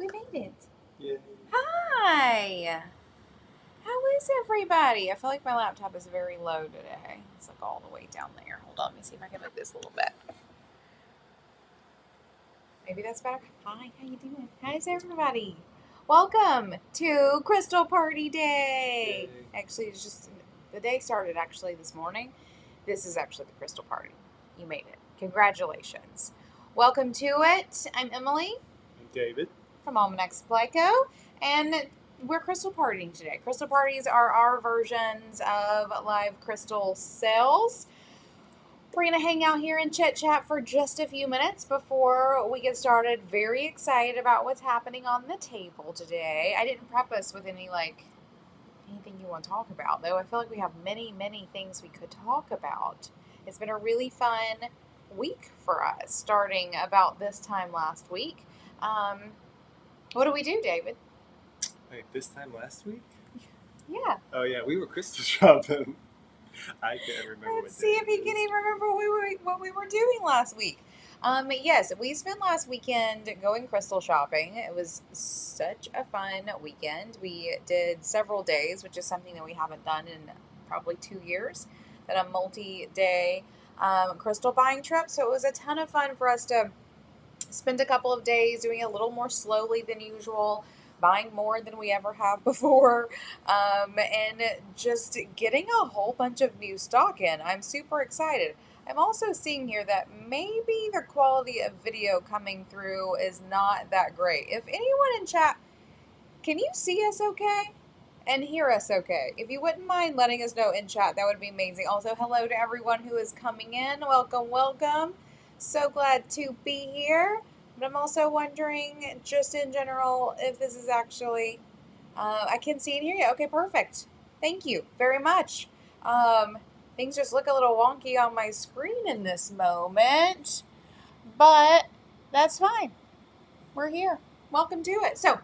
We made it. Yeah. Hi. How is everybody? I feel like my laptop is very low today. It's like all the way down there. Hold on, let me see if I can move this a little bit. Maybe that's better. Hi, how you doing? How's everybody? Welcome to Crystal Party Day. Yay. Actually, it's just the day started actually this morning. This is actually the Crystal Party. You made it. Congratulations. Welcome to it. I'm Emily I'm David. from Almanac Supplyco, and we're crystal partying today. Crystal parties are our versions of live crystal sales. We're going to hang out here and chit chat for just a few minutes before we get started. Very excited about what's happening on the table today. I didn't prep us with anything you want to talk about, though. I feel like we have many things we could talk about. It's been a really fun week for us, starting about this time last week. What do we do, David? Wait, this time last week? Yeah. Oh yeah, we were crystal shopping. I can't remember. Let's see if he can even remember what we were doing last week. Yes, we spent last weekend going crystal shopping. It was such a fun weekend. We did several days, which is something that we haven't done in probably 2 years. That a multi-day crystal buying trip. So it was a ton of fun for us to spend a couple of days doing it a little more slowly than usual, buying more than we ever have before, and just getting a whole bunch of new stock in. I'm super excited. I'm also seeing here that maybe the quality of video coming through is not that great. If anyone in chat, can you see us okay? And hear us okay? If you wouldn't mind letting us know in chat, that would be amazing. Also, hello to everyone who is coming in. Welcome. So glad to be here. But I'm also wondering, just in general, if this is actually, I can see and hear you. Okay, perfect. Thank you very much. Things just look a little wonky on my screen in this moment, but that's fine. We're here. Welcome to it. So,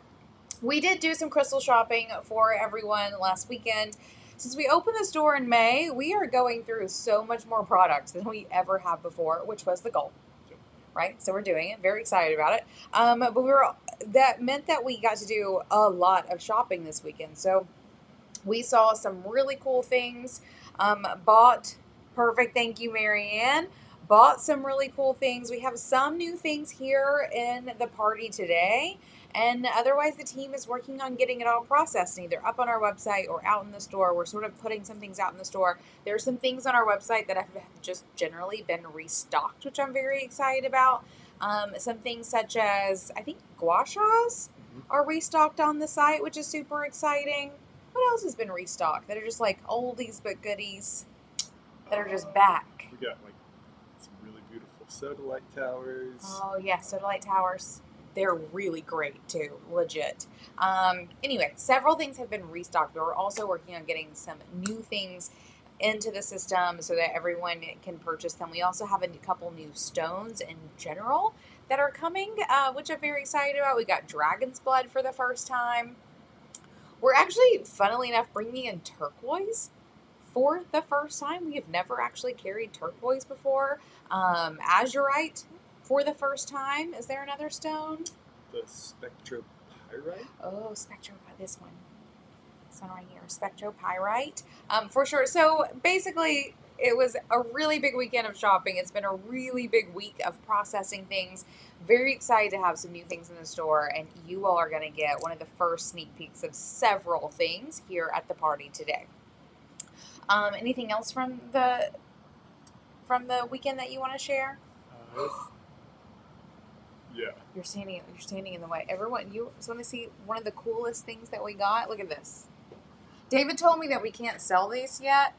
we did do some crystal shopping for everyone last weekend. Since we opened the store in May, we are going through so much more product than we ever have before, which was the goal, right? So we're doing it. Very excited about it. But that meant that we got to do a lot of shopping this weekend. So we saw some really cool things. Bought perfect. Thank you, Marianne. Bought some really cool things. We have some new things here in the party today. And otherwise, the team is working on getting it all processed, either up on our website or out in the store. We're sort of putting some things out in the store. There are some things on our website that have just generally been restocked, which I'm very excited about. Some things such as, I think, gua shas are restocked on the site, which is super exciting. What else has been restocked that are just like oldies but goodies that are just back? We got like some really beautiful Sodalite towers. Oh, yeah, Sodalite towers. They're really great too, legit. Anyway, several things have been restocked, but we're also working on getting some new things into the system so that everyone can purchase them. We also have a couple new stones in general that are coming, which I'm very excited about. We got Dragon's Blood for the first time. We're actually, funnily enough, bringing in turquoise for the first time. We have never actually carried turquoise before. Azurite for the first time. Is there another stone? The Spectropyrite. Oh, this one. This one right here, Spectropyrite. For sure. So basically, it was a really big weekend of shopping. It's been a really big week of processing things. Very excited to have some new things in the store, and you all are going to get one of the first sneak peeks of several things here at the party today. Anything else from the weekend that you want to share? Yeah. You're standing in the way. Everyone, you just want to see one of the coolest things that we got? Look at this. David told me that we can't sell these yet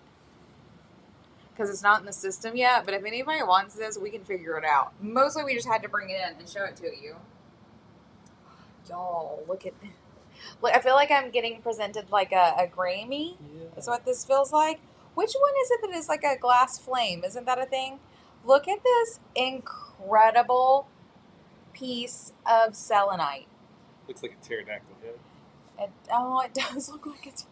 because it's not in the system yet, but if anybody wants this, we can figure it out. Mostly we just had to bring it in and show it to you. Y'all, look, I feel like I'm getting presented like a Grammy. Yeah. That's what this feels like. Which one is it that is like a glass flame? Isn't that a thing? Look at this incredible piece of selenite. Looks like a pterodactyl head. It does look like it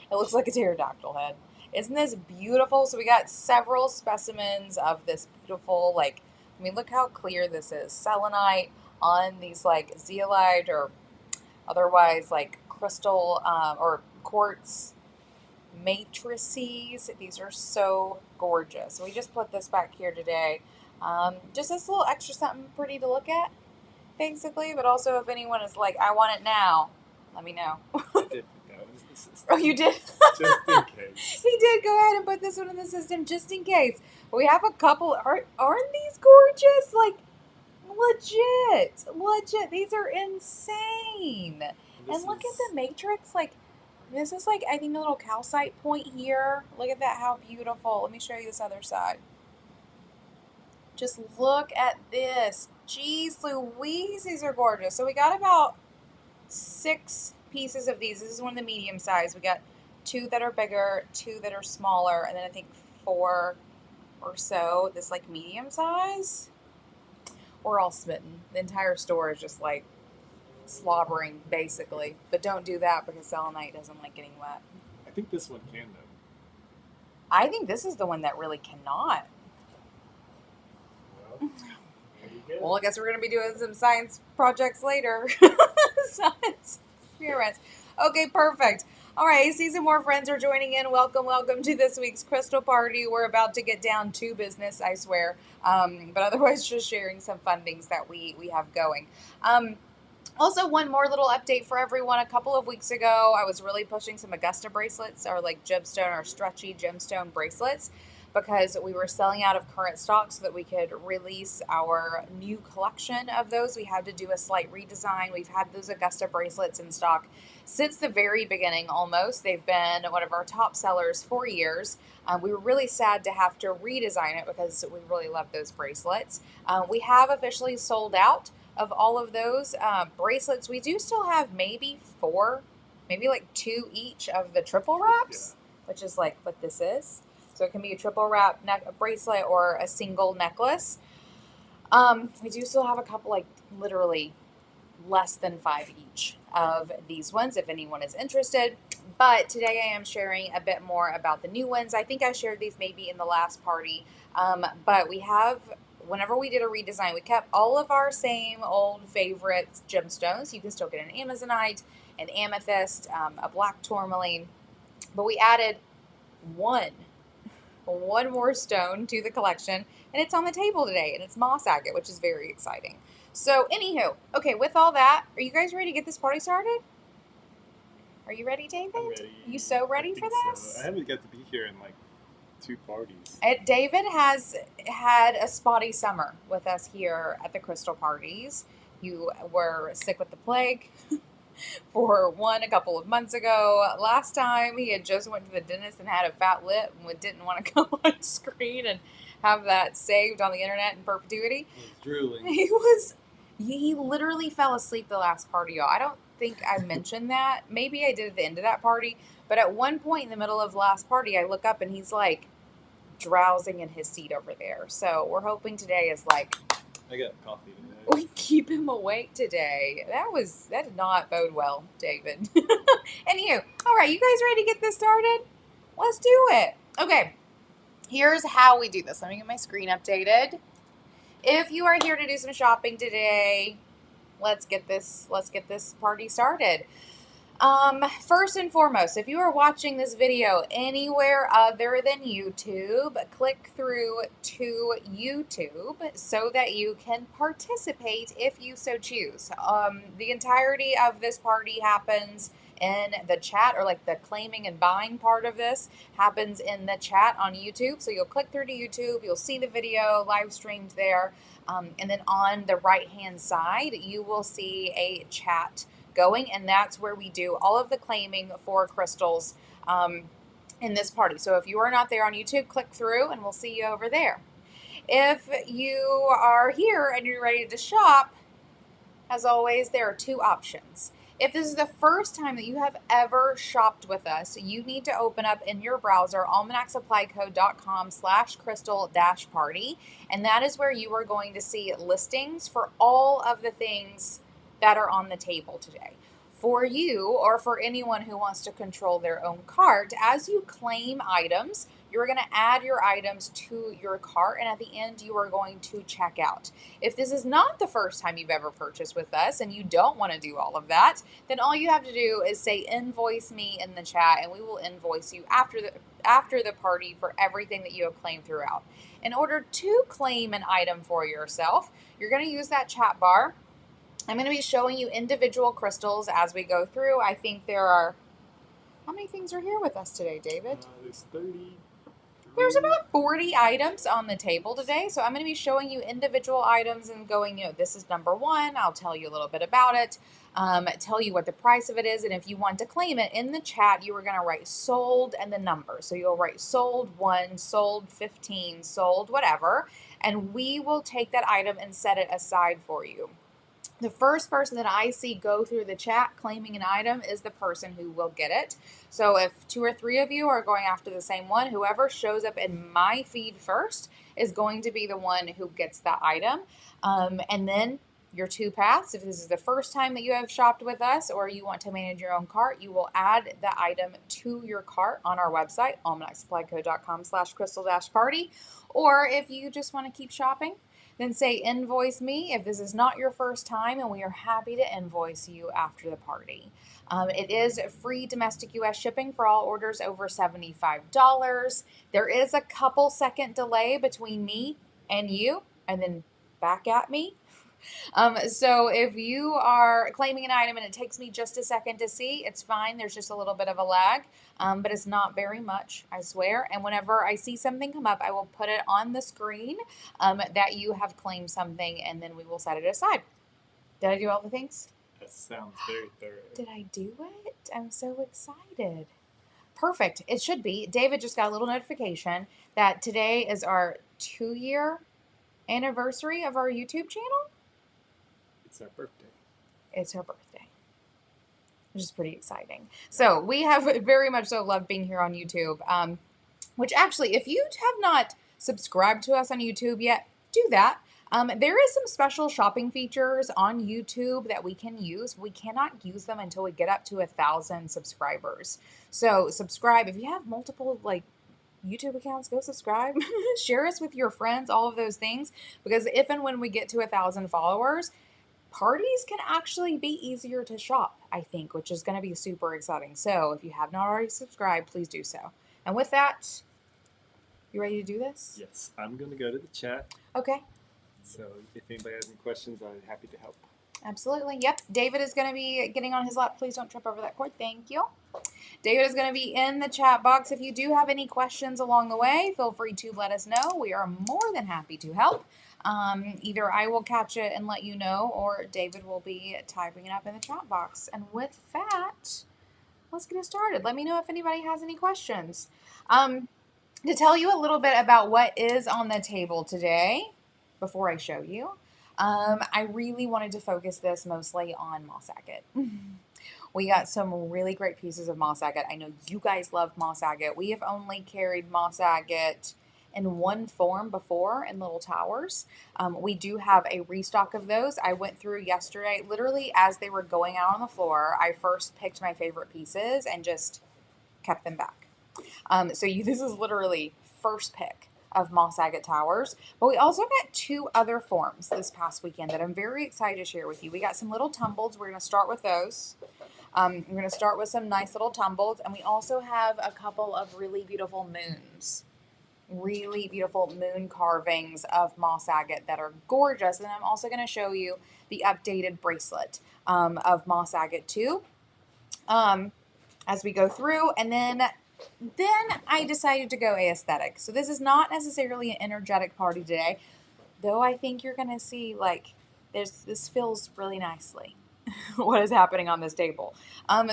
looks like a pterodactyl head. Isn't this beautiful? So we got several specimens of this beautiful, like, I mean, look how clear this is. Selenite on these like zeolite or otherwise like crystal or quartz matrices. These are so gorgeous. We just put this back here today. Just as a little extra something pretty to look at, basically. But also, if anyone is like, I want it now, let me know. I did put that one in the system. Oh, you did? Just in case. He did go ahead and put this one in the system just in case. We have a couple. Aren't these gorgeous? Like, legit. These are insane. And look at the matrix. Like, this is like, I think, a little calcite point here. Look at that, how beautiful. Let me show you this other side. Just look at this. Jeez Louise, these are gorgeous. So we got about 6 pieces of these. This is one of the medium size. We got 2 that are bigger, 2 that are smaller, and then I think 4 or so this like medium size. We're all smitten. The entire store is just like slobbering basically, but don't do that because selenite doesn't like getting wet. I think this one can though. I think this is the one that really cannot. Well, there you go. Well, I guess we're going to be doing some science projects later. Science experiments. Okay, perfect. All right, I see some more friends are joining in. Welcome to this week's Crystal Party. We're about to get down to business, I swear. But otherwise, just sharing some fun things that we have going. Also, one more little update for everyone. A couple of weeks ago, I was really pushing some Augusta bracelets, or like gemstone or stretchy gemstone bracelets, because we were selling out of current stock so that we could release our new collection of those. We had to do a slight redesign. We've had those Augusta bracelets in stock since the very beginning almost. They've been one of our top sellers for years. We were really sad to have to redesign it because we really love those bracelets. We have officially sold out of all of those bracelets. We do still have maybe 4, maybe like 2 each of the triple wraps, which is like what this is. So it can be a triple wrap bracelet or a single necklace. We do still have a couple, like literally less than 5 each of these ones if anyone is interested. But today I am sharing a bit more about the new ones. I think I shared these maybe in the last party, but we have, whenever we did a redesign, we kept all of our same old favorite gemstones. You can still get an amazonite, an amethyst, a black tourmaline, but we added one more stone to the collection, and it's on the table today, and it's moss agate, which is very exciting. So anywho, okay, with all that, are you guys ready to get this party started? Are you ready, David? I'm ready. You so ready for this? So. I haven't got to be here in like 2 parties. David has had a spotty summer with us here at the Crystal Parties. You were sick with the plague for one a couple of months ago. Last time he had just went to the dentist and had a fat lip and didn't want to go on screen and have that saved on the internet in perpetuity. He was drooling. He literally fell asleep the last party, y'all. I don't think I mentioned that. Maybe I did at the end of that party, but at one point in the middle of last party, I look up and he's like drowsing in his seat over there. So we're hoping today is like, I got coffee today. we keep him awake today. That did not bode well, David. Anywho, all right, you guys ready to get this started? Let's do it. Okay, here's how we do this. Let me get my screen updated. If you are here to do some shopping today, let's get this party started. First and foremost, if you are watching this video anywhere other than YouTube, click through to YouTube so that you can participate if you so choose. The entirety of this party happens in the chat, or like the claiming and buying part of this happens in the chat on YouTube. So you'll click through to YouTube, you'll see the video live streamed there, and then on the right hand side you will see a chat going, and that's where we do all of the claiming for crystals in this party. So if you are not there on YouTube, click through and we'll see you over there. If you are here and you're ready to shop, as always, there are 2 options. If this is the first time that you have ever shopped with us, you need to open up in your browser almanacsupplyco.com/crystal-party, and that is where you are going to see listings for all of the things that are on the table today. For you, or for anyone who wants to control their own cart, as you claim items, You're going to add your items to your cart, and at the end, you are going to check out. If this is not the first time you've ever purchased with us and you don't want to do all of that, then all you have to do is say invoice me in the chat, and we will invoice you after the party for everything that you have claimed throughout. In order to claim an item for yourself, you're going to use that chat bar. I'm going to be showing you individual crystals as we go through. I think there are, how many things are here with us today, David? There's 30. There's about 40 items on the table today, so I'm going to be showing you individual items and going, this is number one. I'll tell you a little bit about it, tell you what the price of it is, and if you want to claim it, in the chat, you are going to write sold and the number. So you'll write sold 1, sold 15, sold whatever, and we will take that item and set it aside for you. The first person that I see go through the chat claiming an item is the person who will get it. So if 2 or 3 of you are going after the same one, whoever shows up in my feed first is going to be the one who gets that item. And then your 2 paths, if this is the first time that you have shopped with us or you want to manage your own cart, you will add the item to your cart on our website, almanacsupplyco.com/crystal-party. Or if you just want to keep shopping, then say invoice me if this is not your first time, and we are happy to invoice you after the party. It is free domestic U.S. shipping for all orders over $75. There is a couple second delay between me and you, and then back at me. So if you are claiming an item and it takes me just a second to see, it's fine. There's just a little bit of a lag, but it's not very much, I swear. And whenever I see something come up, I will put it on the screen that you have claimed something, and then we will set it aside. Did I do all the things? That sounds very thorough. Did I do it? I'm so excited. Perfect. It should be. David just got a little notification that today is our 2-year anniversary of our YouTube channel. It's our birthday. It's her birthday, which is pretty exciting. So we have very much so loved being here on YouTube, which actually, if you have not subscribed to us on YouTube yet, do that. There is some special shopping features on YouTube that we can use. We cannot use them until we get up to 1,000 subscribers. So subscribe. If you have multiple YouTube accounts, go subscribe. Share us with your friends, all of those things, because if and when we get to 1,000 followers, parties can actually be easier to shop, I think, which is going to be super exciting. So if you have not already subscribed, please do so. And with that, you ready to do this? Yes, I'm going to go to the chat. Okay. So if anybody has any questions, I'm happy to help. Absolutely. Yep. David is going to be getting on his lap. Please don't trip over that cord. Thank you. David is going to be in the chat box. If you do have any questions along the way, feel free to let us know. We are more than happy to help. Either I will catch it and let you know, or David will be typing it up in the chat box. And with that, let's get it started. Let me know if anybody has any questions. To tell you a little bit about what is on the table today, before I show you, I really wanted to focus this mostly on moss agate. We got some really great pieces of moss agate. I know you guys love moss agate. We have only carried moss agate in one form before in little towers. We do have a restock of those. I went through yesterday, literally as they were going out on the floor, I first picked my favorite pieces and just kept them back. So this is literally first pick of moss agate towers, but we also got 2 other forms this past weekend that I'm very excited to share with you. We got some little tumbles. We're going to start with those. We're going to start with some nice little tumbles, and we also have a couple of really beautiful moons. Really beautiful moon carvings of moss agate that are gorgeous. And I'm also going to show you the updated bracelet of moss agate too as we go through. And then I decided to go aesthetic. So this is not necessarily an energetic party today, though I think you're going to see this feels really nicely. What is happening on this table.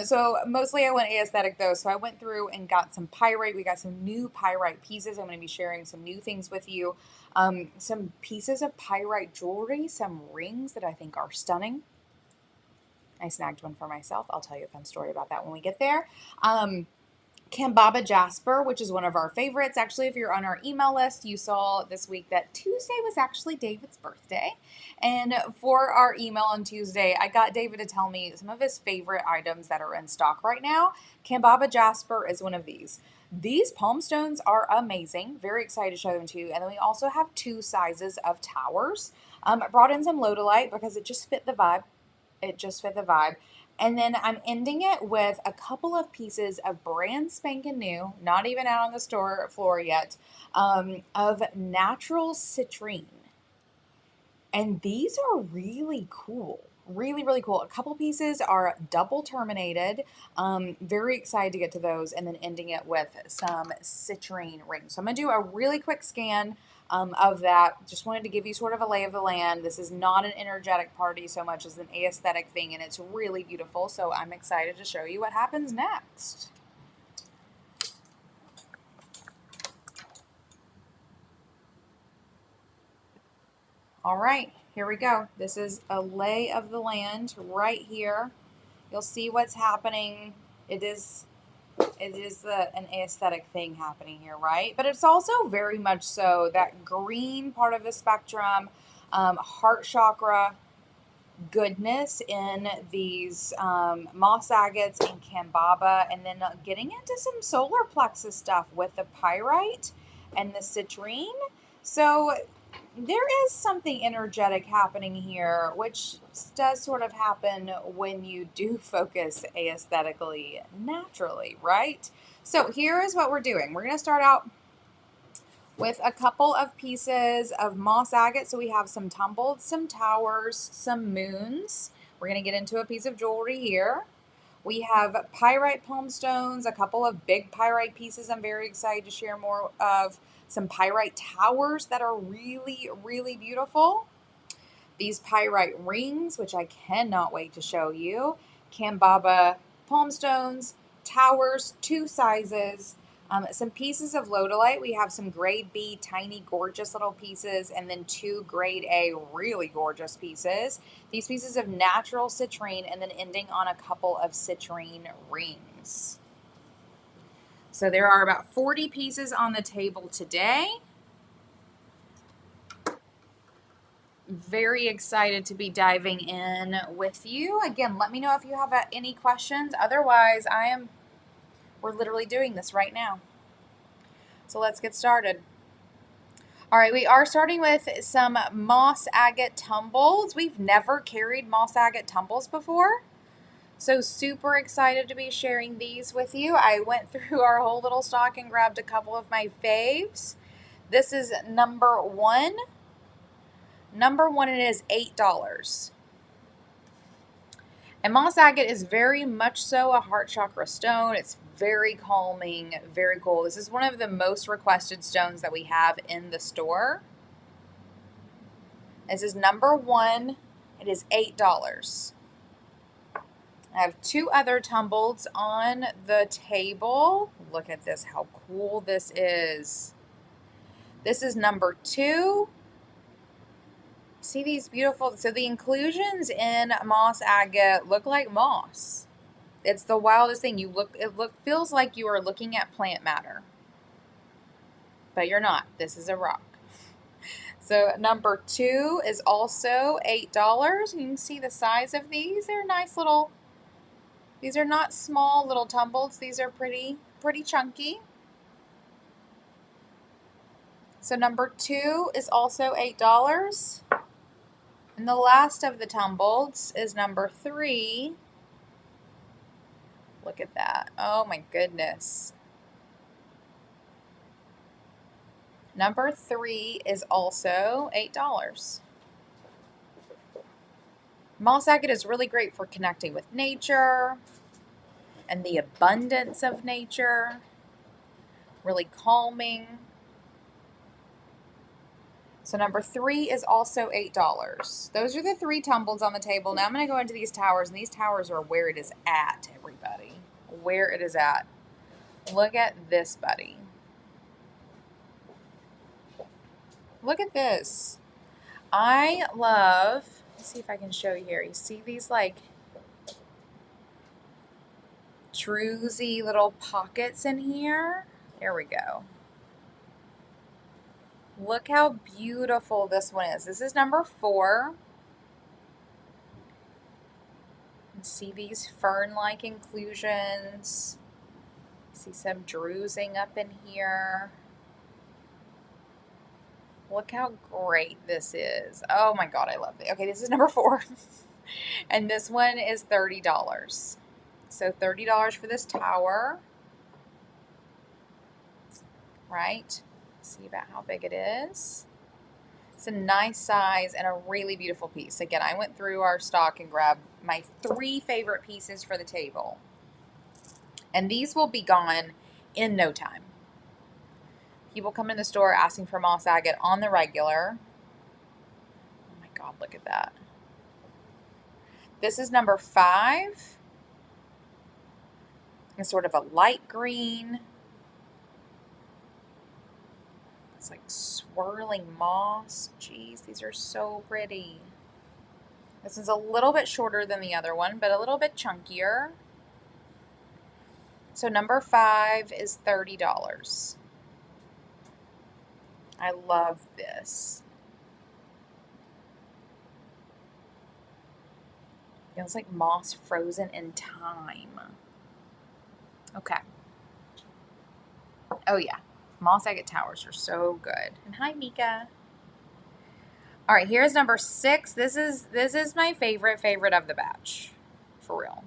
So mostly I went aesthetic though. So I went through and got some pyrite. We got some new pyrite pieces. I'm going to be sharing some new things with you. Some pieces of pyrite jewelry, some rings that I think are stunning. I snagged one for myself. I'll tell you a fun story about that when we get there. Kambaba Jasper, which is one of our favorites. Actually, if you're on our email list, you saw this week that Tuesday was actually David's birthday. And for our email on Tuesday, I got David to tell me some of his favorite items that are in stock right now. Kambaba Jasper is one of these. These palm stones are amazing. Very excited to show them to you. And then we also have two sizes of towers. I brought in some Lodolite because it just fit the vibe. It just fit the vibe. And then I'm ending it with a couple of pieces of brand spanking new, not even out on the store floor yet, of natural citrine. And these are really cool. Really, really cool. A couple pieces are double terminated. Very excited to get to those, and then ending it with some citrine rings. So I'm going to do a really quick scan of that. Just wanted to give you sort of a lay of the land. This is not an energetic party so much as an aesthetic thing, and it's really beautiful. So I'm excited to show you what happens next. All right, here we go. This is a lay of the land right here. You'll see what's happening. It is an aesthetic thing happening here, right? But it's also very much so that green part of the spectrum, heart chakra goodness in these moss agates and cambaba, and then getting into some solar plexus stuff with the pyrite and the citrine. So there is something energetic happening here, which does sort of happen when you do focus aesthetically naturally, right? So here is what we're doing. We're going to start out with a couple of pieces of moss agate. So we have some tumbled, some towers, some moons. We're going to get into a piece of jewelry here. We have pyrite palm stones, a couple of big pyrite pieces I'm very excited to share more of. Some pyrite towers that are really, really beautiful. These pyrite rings, which I cannot wait to show you. Cambaba palm stones, towers, two sizes. Some pieces of Lodolite. We have some grade B, tiny, gorgeous little pieces, and then two grade A, really gorgeous pieces. These pieces of natural citrine, and then ending on a couple of citrine rings. So there are about 40 pieces on the table today. Very excited to be diving in with you. Again, let me know if you have any questions. Otherwise, we're literally doing this right now. So let's get started. All right, we are starting with some moss agate tumbles. We've never carried moss agate tumbles before. So super excited to be sharing these with you. I went through our whole little stock and grabbed a couple of my faves. This is number one. Number one, it is $8. And moss agate is very much so a heart chakra stone. It's very calming, very cool. This is one of the most requested stones that we have in the store. This is number one. It is $8. I have two other tumbleds on the table. Look at this, how cool this is. This is number two. See these beautiful, so the inclusions in moss agate look like moss. It's the wildest thing. It feels like you are looking at plant matter. But you're not. This is a rock. So number two is also $8. You can see the size of these. They're nice little. These are not small little tumbleds. These are pretty chunky. So number two is also $8. And the last of the tumbleds is number three. Look at that. Oh my goodness. Number three is also $8. Moss agate is really great for connecting with nature and the abundance of nature. Really calming. So number three is also $8. Those are the three tumbles on the table. Now I'm going to go into these towers, and these towers are where it is at, everybody. Where it is at. Look at this, buddy. Look at this. I love, let's see if I can show you here. You see these like druzy little pockets in here? There we go. Look how beautiful this one is. This is number four. See these fern-like inclusions. See some druising up in here. Look how great this is. Oh my God, I love it. Okay, this is number 4. And this one is $30. So $30 for this tower. Right? See about how big it is. It's a nice size and a really beautiful piece. Again, I went through our stock and grabbed my 3 favorite pieces for the table. And these will be gone in no time. People come in the store asking for moss agate on the regular. Oh my God, look at that. This is number 5. It's sort of a light green. It's like swirling moss. Jeez, these are so pretty. This is a little bit shorter than the other one, but a little bit chunkier. So number 5 is $30. I love this. Feels like moss frozen in time. Okay. Oh yeah, moss agate towers are so good. And hi, Mika. All right, here's number 6. This is my favorite of the batch, for real.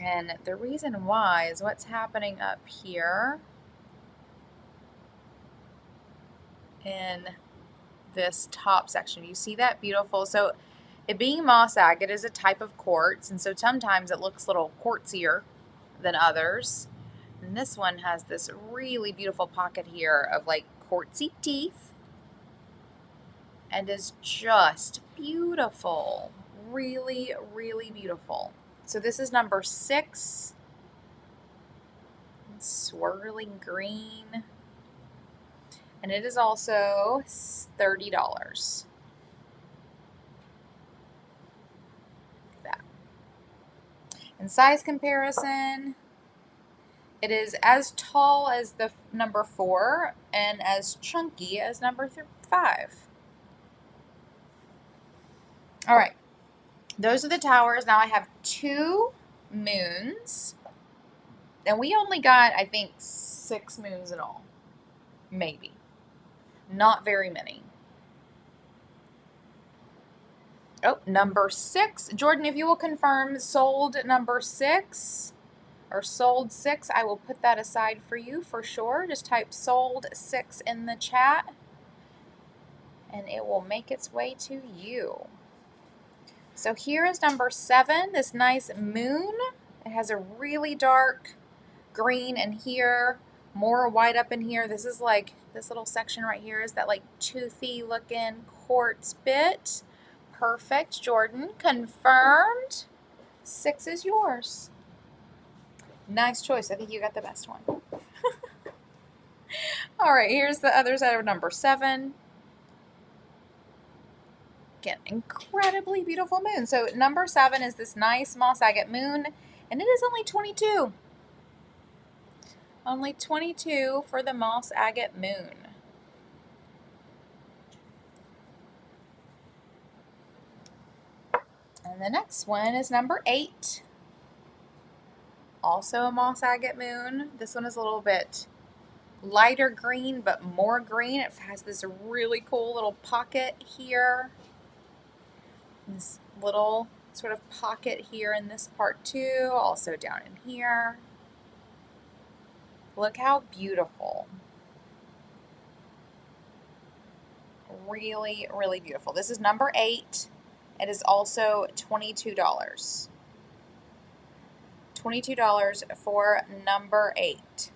And the reason why is what's happening up here in this top section. You see that beautiful? So it being moss agate is a type of quartz, and so sometimes it looks a little quartzier than others. And this one has this really beautiful pocket here of like quartzy teeth and is just beautiful. Really, really beautiful. So this is number 6. Swirling green. And it is also $30. That. In size comparison, it is as tall as the number 4 and as chunky as number 5. All right, those are the towers. Now I have 2 moons, and we only got, I think, 6 moons in all, maybe. Not very many. Oh, number 6. Jordan, if you will confirm sold number 6 or sold 6, I will put that aside for you for sure. Just type sold 6 in the chat and it will make its way to you. So here is number 7, this nice moon. It has a really dark green in here, more white up in here. This is like, this little section right here is that like toothy looking quartz bit. Perfect, Jordan. Confirmed. 6 is yours. Nice choice. I think you got the best one. All right, here's the other side of number 7. Again, incredibly beautiful moon. So number 7 is this nice moss agate moon, and it is only 22. Only 22 for the moss agate moon. And the next one is number 8. Also a moss agate moon. This one is a little bit lighter green, but more green. It has this really cool little pocket here. This little sort of pocket here in this part too. Also down in here. Look how beautiful. Really, really beautiful. This is number 8. It is also $22. $22 for number 8.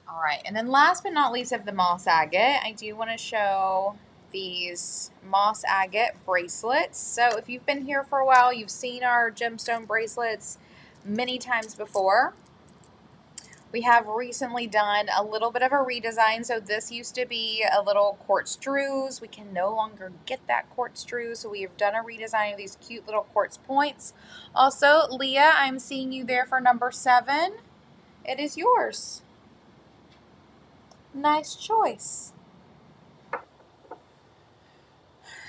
All right, and then last but not least of the moss agate, I do want to show these moss agate bracelets. So if you've been here for a while, you've seen our gemstone bracelets many times before. We have recently done a little bit of a redesign. So this used to be a little quartz druze. We can no longer get that quartz druze, so we have done a redesign of these cute little quartz points. Also, Leah, I'm seeing you there for number 7. It is yours. Nice choice.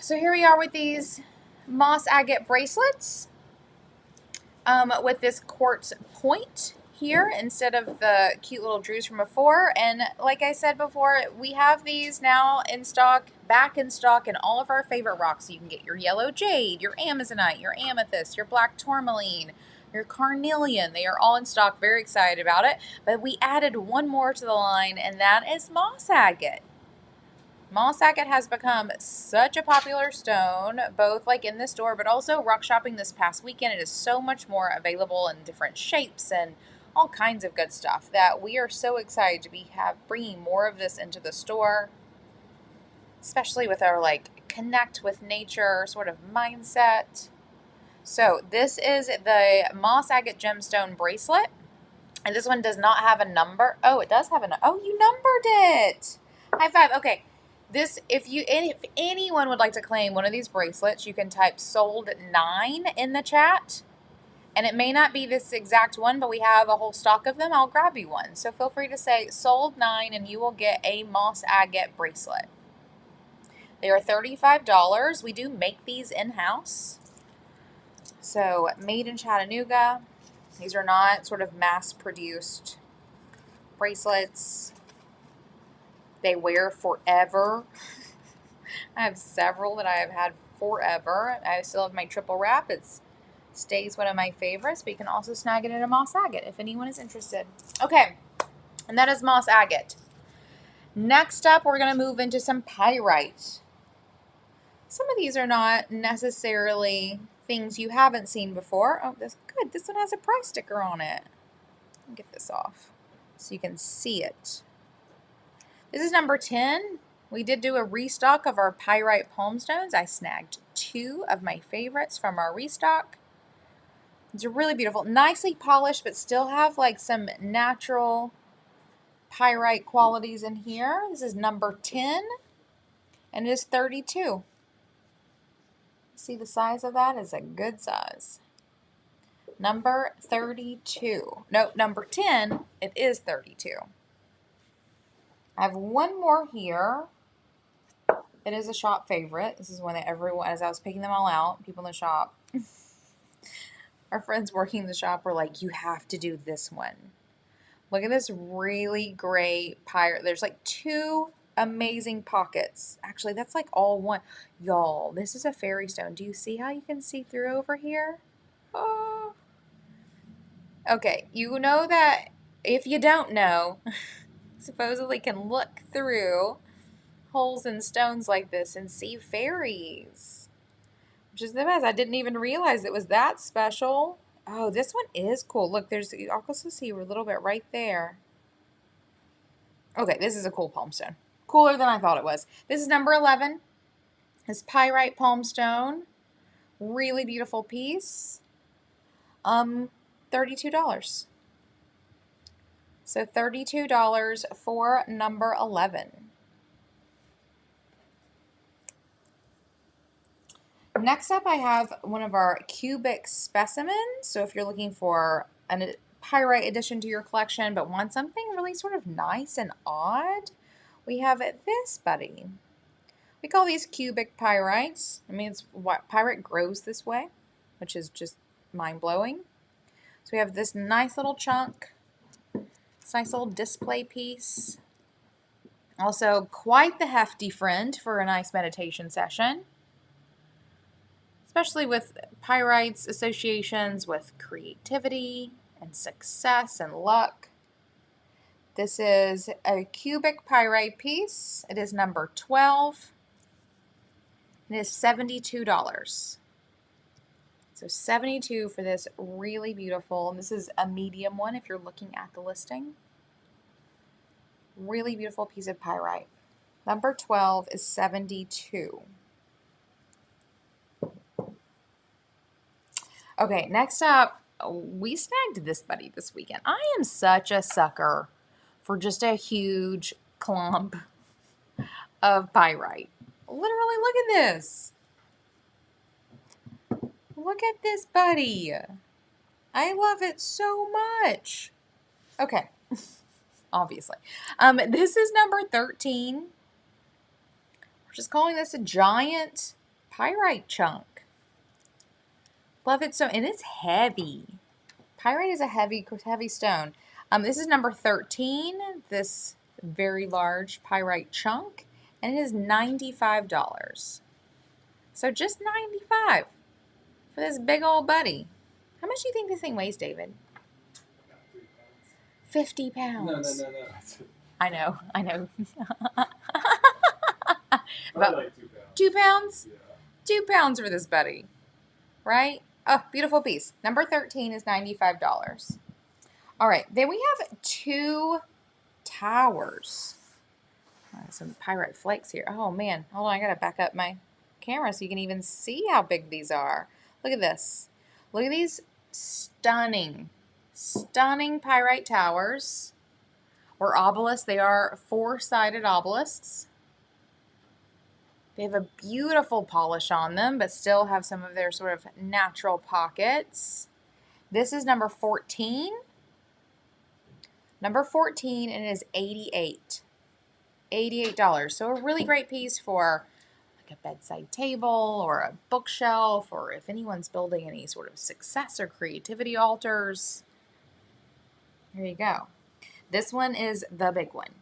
So here we are with these moss agate bracelets. with this quartz point here instead of the cute little drews from before. And like I said before, we have these now in stock, back in stock in all of our favorite rocks. So you can get your yellow jade, your amazonite, your amethyst, your black tourmaline, your carnelian. They are all in stock. Very excited about it. But we added one more to the line, and that is moss agate. Moss agate has become such a popular stone, both like in the store, but also rock shopping this past weekend. It is so much more available in different shapes and all kinds of good stuff that we are so excited to be bringing more of this into the store, especially with our like connect with nature sort of mindset. So this is the moss agate gemstone bracelet, and this one does not have a number. Oh, it does have a number. Oh, you numbered it. High five. Okay. This, if anyone would like to claim one of these bracelets, you can type sold 9 in the chat. And it may not be this exact one, but we have a whole stock of them. I'll grab you one. So feel free to say sold 9 and you will get a moss agate bracelet. They are $35. We do make these in-house. So made in Chattanooga. These are not sort of mass-produced bracelets. They wear forever. I have several that I have had forever. I still have my triple wrap. It stays one of my favorites, but you can also snag it at a moss agate if anyone is interested. Okay, and that is moss agate. Next up, we're going to move into some pyrite. Some of these are not necessarily things you haven't seen before. Oh, that's good. This one has a price sticker on it. Let me get this off so you can see it. This is number 10. We did do a restock of our pyrite palm stones. I snagged 2 of my favorites from our restock. These are really beautiful. Nicely polished, but still have like some natural pyrite qualities in here. This is number 10, and it is 32. See the size of that? It's a good size. Number 32. No, number 10, it is 32. I have one more here. It is a shop favorite. This is one that everyone, as I was picking them all out, people in the shop, our friends working in the shop were like, you have to do this one. Look at this really great pyrite. There's like 2 amazing pockets. Actually, that's like all one. Y'all, this is a fairy stone. Do you see how you can see through over here? Oh. Okay, you know that if you don't know, supposedly can look through holes in stones like this and see fairies, which is the best. I didn't even realize it was that special. Oh, this one is cool. Look, you also see a little bit right there. Okay, this is a cool palm stone. Cooler than I thought it was. This is number 11. This pyrite palm stone. Really beautiful piece. $32. So $32 for number 11. Next up, I have one of our cubic specimens. So if you're looking for a pyrite addition to your collection, but want something really sort of nice and odd, we have this buddy. We call these cubic pyrites. I mean, it's what pyrite grows this way, which is just mind-blowing. So we have this nice little chunk, this nice little display piece. Also, quite the hefty friend for a nice meditation session, especially with pyrites associations with creativity and success and luck. This is a cubic pyrite piece. It is number 12. It is $72. So $72 for this really beautiful, and this is a medium one if you're looking at the listing. Really beautiful piece of pyrite. Number 12 is $72. Okay, next up, we snagged this buddy this weekend. I am such a sucker for just a huge clump of pyrite. Literally, look at this. Look at this buddy. I love it so much. Okay, obviously. This is number 13. We're just calling this a giant pyrite chunk. Love it so, and it's heavy. Pyrite is a heavy stone. This is number 13, this very large pyrite chunk, and it is $95. So just 95 for this big old buddy. How much do you think this thing weighs, David? About 3 pounds. 50 pounds. No. I know. About like 2 pounds. 2 pounds? Yeah. 2 pounds for this buddy, right? Oh, beautiful piece. Number 13 is $95. All right, then we have 2 towers. Some pyrite flakes here. Oh man, hold on, I gotta back up my camera so you can even see how big these are. Look at this. Look at these stunning pyrite towers, or obelisks. They are 4-sided obelisks. They have a beautiful polish on them, but still have some of their sort of natural pockets. This is number 14. Number 14, and it is $88. So a really great piece for like a bedside table or a bookshelf, or if anyone's building any sort of success or creativity altars. Here you go. This one is the big one.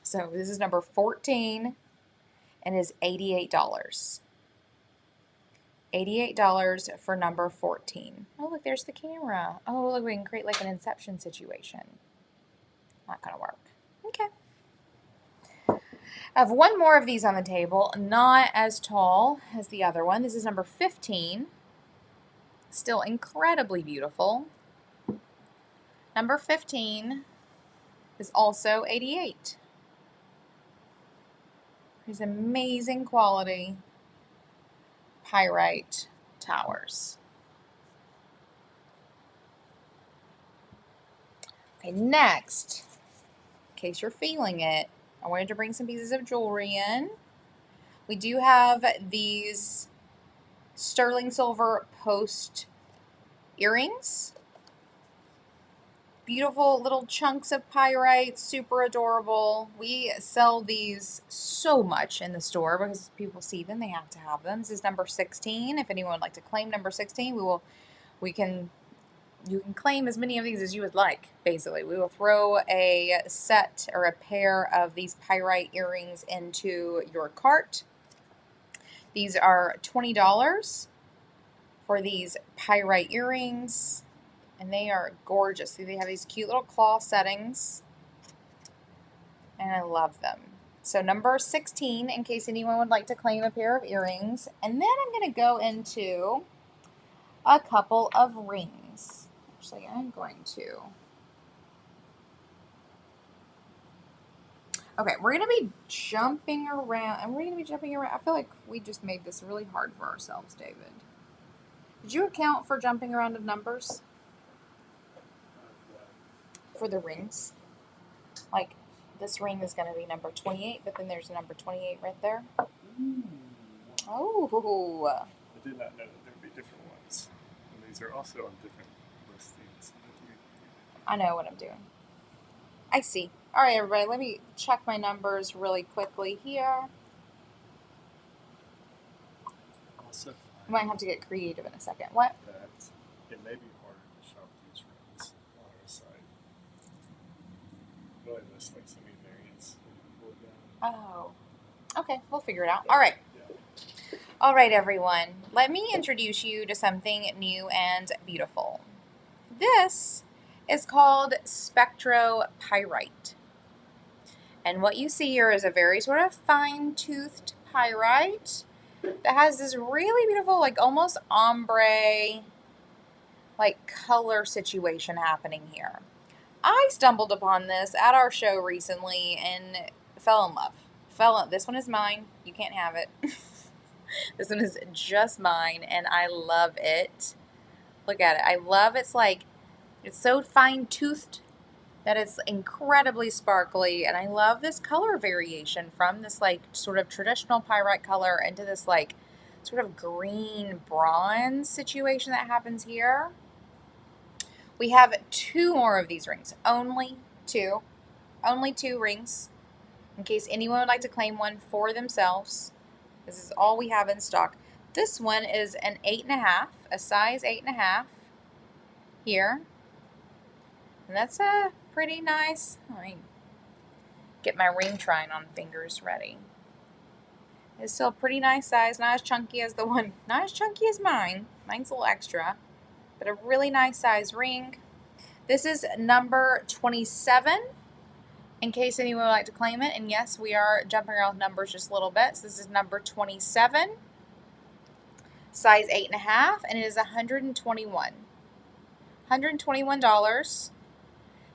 So this is number 14 and is $88. $88 for number 14. Oh, look, there's the camera. Oh, look, we can create like an Inception situation. Not gonna work. Okay. I have one more of these on the table, not as tall as the other one. This is number 15. Still incredibly beautiful. Number 15 is also 88. These amazing quality pyrite towers. Okay, next, in case you're feeling it, I wanted to bring some pieces of jewelry in. We do have these sterling silver post earrings. Beautiful little chunks of pyrite, super adorable. We sell these so much in the store because people see them, they have to have them. This is number 16. If anyone would like to claim number 16, you can claim as many of these as you would like, basically. We will throw a set or a pair of these pyrite earrings into your cart. These are $20 for these pyrite earrings, and they are gorgeous. See, they have these cute little claw settings, and I love them. So number 16, in case anyone would like to claim a pair of earrings. And then I'm going to go into a couple of rings. Actually, I'm going to. Okay, we're going to be jumping around. I feel like we just made this really hard for ourselves, David. Did you account for jumping around of numbers? For the rings? Like, this ring is going to be number 28, but then there's a number 28 right there. Oh. I did not know that there would be different ones. And these are also on different listings. I know what I'm doing. I see. All right, everybody, let me check my numbers really quickly here. Also, I might have to get creative in a second. What? that it may be harder to shop these rings on our site. Really, there's like so many variants. Oh. Okay, we'll figure it out. All right. Yeah. All right, everyone. Let me introduce you to something new and beautiful. This is called Spectropyrite. And what you see here is a very sort of fine-toothed pyrite that has this really beautiful, like almost ombre, like color situation happening here. I stumbled upon this at our show recently and fell in love. This one is mine. You can't have it. This one is just mine, and I love it. Look at it. I love it's so fine-toothed that it's incredibly sparkly, and I love this color variation from this like sort of traditional pyrite color into this like sort of green bronze situation that happens here. We have 2 more of these rings. Only 2 rings, in case anyone would like to claim one for themselves. This is all we have in stock. This one is an 8.5, a size 8.5 here. And that's a pretty nice, let me get my ring trying on fingers ready. It's still a pretty nice size, not as chunky as the one, not as chunky as mine. Mine's a little extra, but a really nice size ring. This is number 27, in case anyone would like to claim it. And yes, we are jumping around numbers just a little bit. So this is number 27, size 8.5, and it is $121.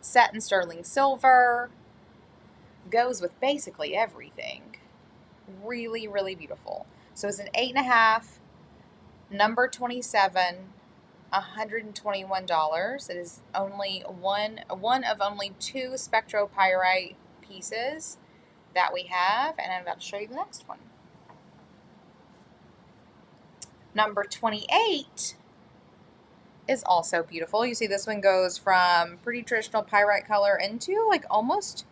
Set in sterling silver. Goes with basically everything. Really, really beautiful. So it's an 8.5, number 27, $121. It is only one of only 2 Spectropyrite pieces that we have, and I'm about to show you the next one. Number 28 is also beautiful. You see this one goes from pretty traditional pyrite color into like almost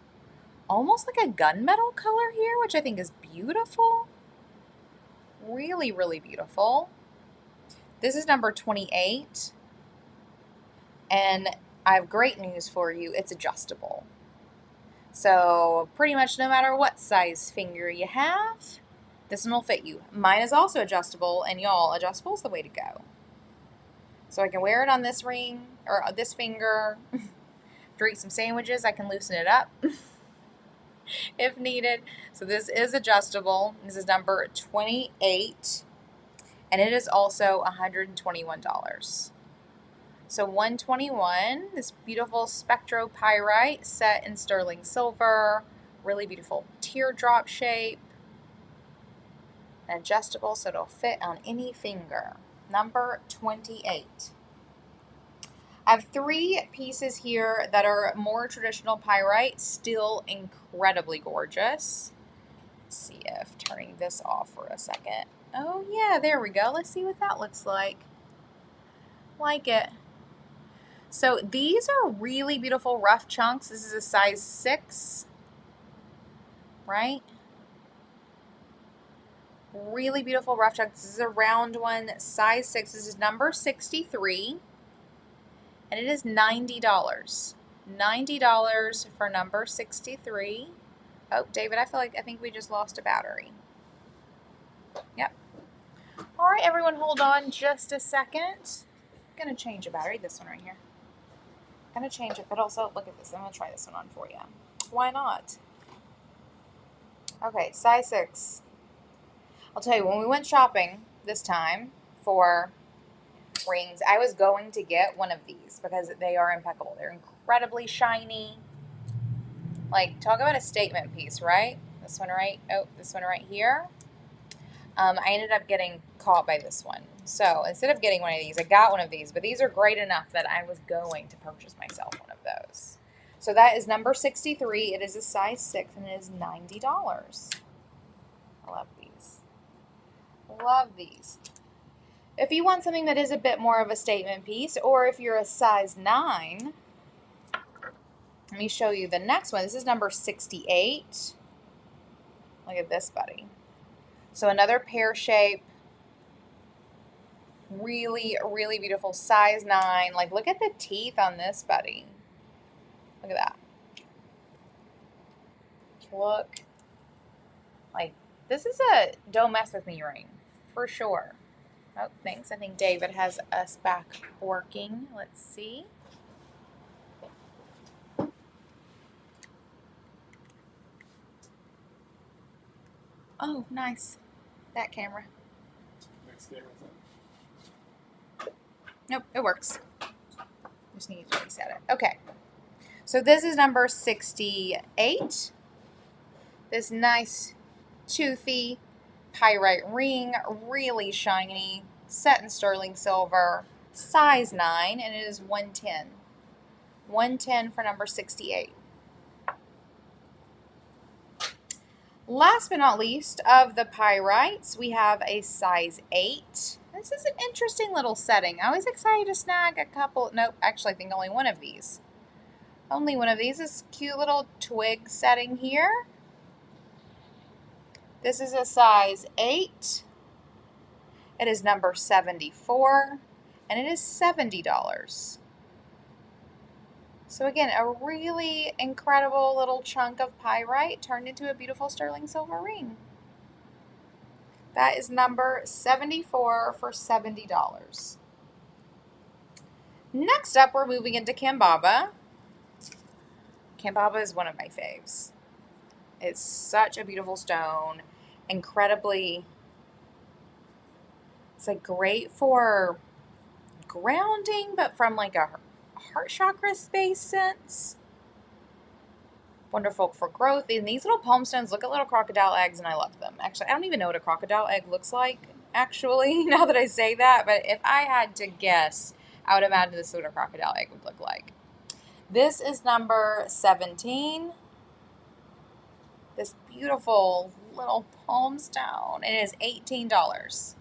like a gunmetal color here, which I think is beautiful. Really, really beautiful. This is number 28, and I have great news for you. It's adjustable. So pretty much no matter what size finger you have, this one will fit you. Mine is also adjustable, and y'all, adjustable is the way to go. So I can wear it on this ring, or this finger. To eat some sandwiches, I can loosen it up if needed. So this is adjustable. This is number 28, and it is also $121. So $121, this beautiful Spectropyrite set in sterling silver, really beautiful teardrop shape, and adjustable so it'll fit on any finger. Number 28. I have 3 pieces here that are more traditional pyrite, still incredibly gorgeous. Let's see if turning this off for a second. Oh yeah, there we go. Let's see what that looks like. Like it. So these are really beautiful rough chunks. This is a size 6, right? Really beautiful rough chunks. This is a round one, size 6. This is number 63, and it is $90. $90 for number 63. Oh, David, I think we just lost a battery. Yep. All right, everyone, hold on just a second. I'm gonna change a battery. This one right here. I'm gonna change it, but also look at this. I'm gonna try this one on for you. Why not? Okay, size 6. I'll tell you, when we went shopping this time for rings, I was going to get one of these because they are impeccable. They're incredibly shiny. Like, talk about a statement piece, right? This one right, oh, this one right here. I ended up getting caught by this one. So instead of getting one of these, I got one of these, but these are great enough that I was going to purchase myself one of those. So that is number 63. It is a size 6, and it is $90. I love these. Love these. If you want something that is a bit more of a statement piece, or if you're a size 9, let me show you the next one. This is number 68. Look at this, buddy. So another pear shape. Really, really beautiful. Size 9. Like, look at the teeth on this, buddy. Look at that. Look. Like, this is a don't mess with me ring. For sure. Oh, thanks. I think David has us back working. Let's see. Oh, nice. That camera. Next camera's on. Nope, it works. Just need to reset it. Okay. So this is number 68. This nice toothy pyrite ring, really shiny, set in sterling silver, size 9, and it is $110. $110 for number 68. Last but not least of the pyrites, we have a size 8. This is an interesting little setting. I was excited to snag a couple. Nope, actually I think only one of these. Only one of these. This cute little twig setting here. This is a size 8. It is number 74, and it is $70. So again, a really incredible little chunk of pyrite turned into a beautiful sterling silver ring. That is number 74 for $70. Next up, we're moving into Kambaba. Kambaba is one of my faves. It's such a beautiful stone, incredibly, it's like great for grounding, but from like a heart chakra space sense. Wonderful for growth. And these little palm stones look at little crocodile eggs, and I love them. Actually, I don't even know what a crocodile egg looks like, actually, now that I say that. But if I had to guess, I would imagine this is what a crocodile egg would look like. This is number 17. This beautiful little palm stone. It is $18.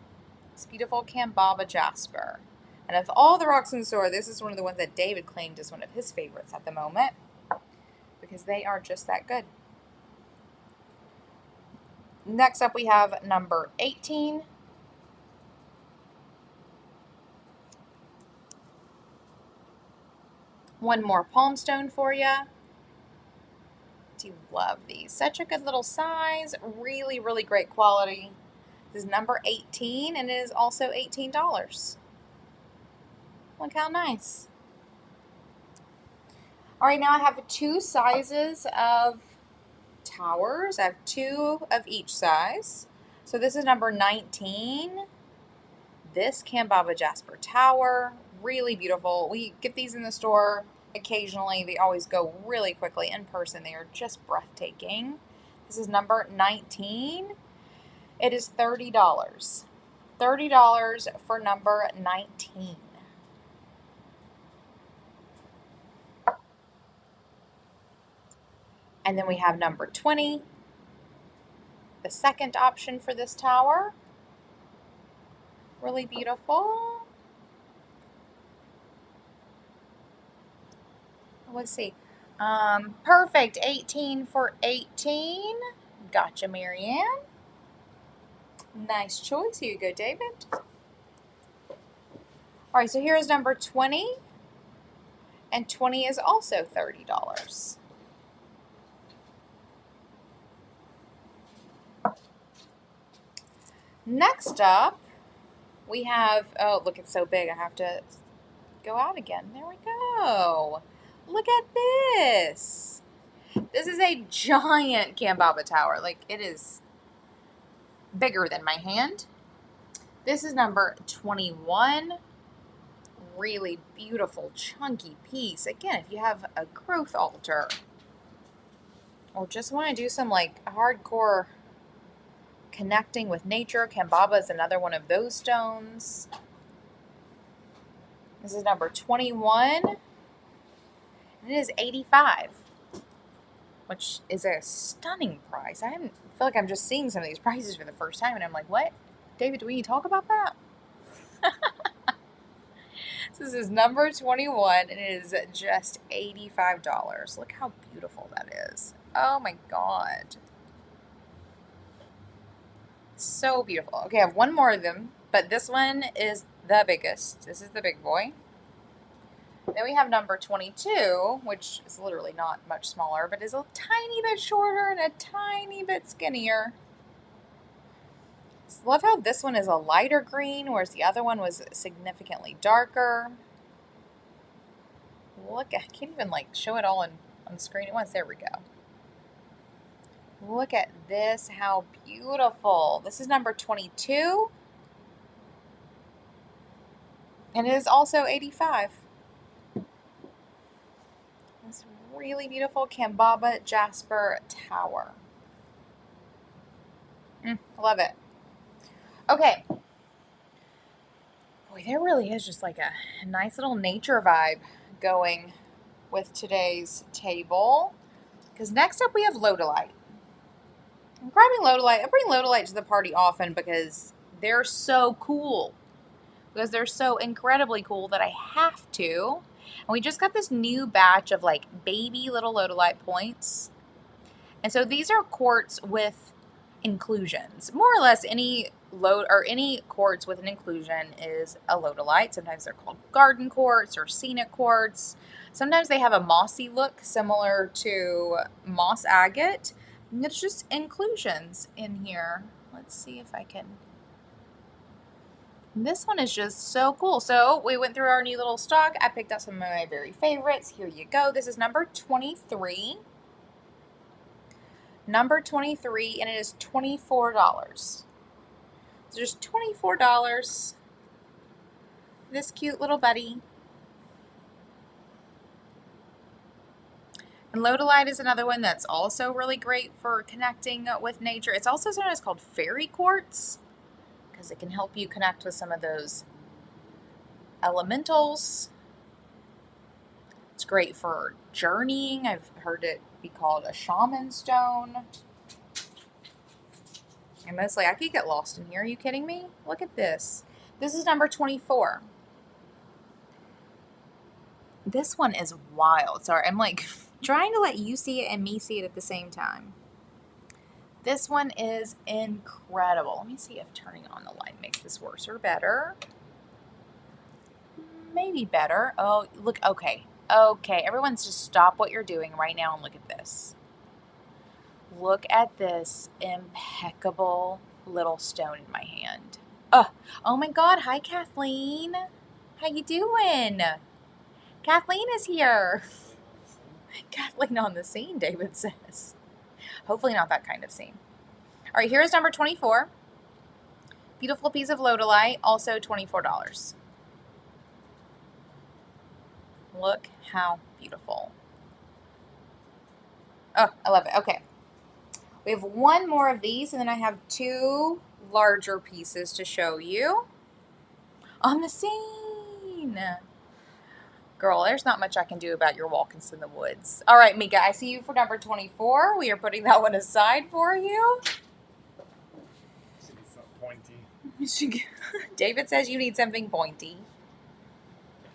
This beautiful Kambaba jasper. And of all the rocks in the store, this is one of the ones that David claimed is one of his favorites at the moment, because they are just that good. Next up, we have number 18. One more palm stone for you. Do love these. Such a good little size. Really, really great quality. This is number 18, and it is also $18. Look how nice. All right, now I have two sizes of towers. I have two of each size. So this is number 19. This Kambaba Jasper Tower, really beautiful. We get these in the store occasionally. They always go really quickly. In person, they are just breathtaking. This is number 19. It is $30. $30 for number 19. And then we have number 20, the second option for this tower. Really beautiful. Let's see. Perfect. 18 for 18. Gotcha, Marianne. Nice choice. Here you go, David. All right, so here's number 20. And 20 is also $30. Next up, we have, oh, look, it's so big. I have to go out again. There we go. Look at this. This is a giant Kambaba tower. Like, it is bigger than my hand. This is number 21. Really beautiful, chunky piece. Again, if you have a growth altar or just want to do some like hardcore connecting with nature, Kambaba is another one of those stones. This is number 21. And it is $85, which is a stunning price. I feel like I'm just seeing some of these prices for the first time, and I'm like, what? David, do we need to talk about that? This is number 21, and it is just $85. Look how beautiful that is. Oh my God. So beautiful. Okay, I have one more of them, but this one is the biggest. This is the big boy. Then we have number 22, which is literally not much smaller, but is a tiny bit shorter and a tiny bit skinnier. So love how this one is a lighter green, whereas the other one was significantly darker. Look, I can't even like show it all on the screen at once. There we go. Look at this, how beautiful. This is number 22. And it is also $85. This really beautiful Kambaba Jasper Tower. Love it. Okay. Boy, there really is just like a nice little nature vibe going with today's table. Because next up we have Lodolite. I'm grabbing Lodolite. I bring Lodolite to the party often because they're so cool. Because they're so incredibly cool that I have to. And we just got this new batch of like baby little Lodolite points. And so these are quartz with inclusions. More or less any any quartz with an inclusion is a Lodolite. Sometimes they're called garden quartz or scenic quartz. Sometimes they have a mossy look similar to moss agate. And it's just inclusions in here. Let's see if I can. This one is just so cool. So we went through our new little stock. I picked out some of my very favorites. Here you go. This is number 23. Number 23, and it is $24. So just $24. This cute little buddy. And Lodolite is another one that's also really great for connecting with nature. It's also sometimes called fairy quartz because it can help you connect with some of those elementals. It's great for journeying. I've heard it be called a shaman stone. And mostly, I could get lost in here. Are you kidding me? Look at this. This is number 24. This one is wild. Sorry, I'm like trying to let you see it and me see it at the same time. This one is incredible. Let me see if turning on the light makes this worse or better. Maybe better. Oh, look, okay. Okay, everyone just stop what you're doing right now and look at this. Look at this impeccable little stone in my hand. Oh my God, hi Kathleen. How you doing? Kathleen is here. Kathleen on the scene, David says. Hopefully not that kind of scene. All right, here's number 24. Beautiful piece of Lodolite, also $24. Look how beautiful. Oh, I love it. Okay. We have one more of these, and then I have two larger pieces to show you on the scene. Girl, there's not much I can do about your walk-ins in the woods. All right, Mika, I see you for number 24. We are putting that one aside for you. Should be something pointy. David says you need something pointy.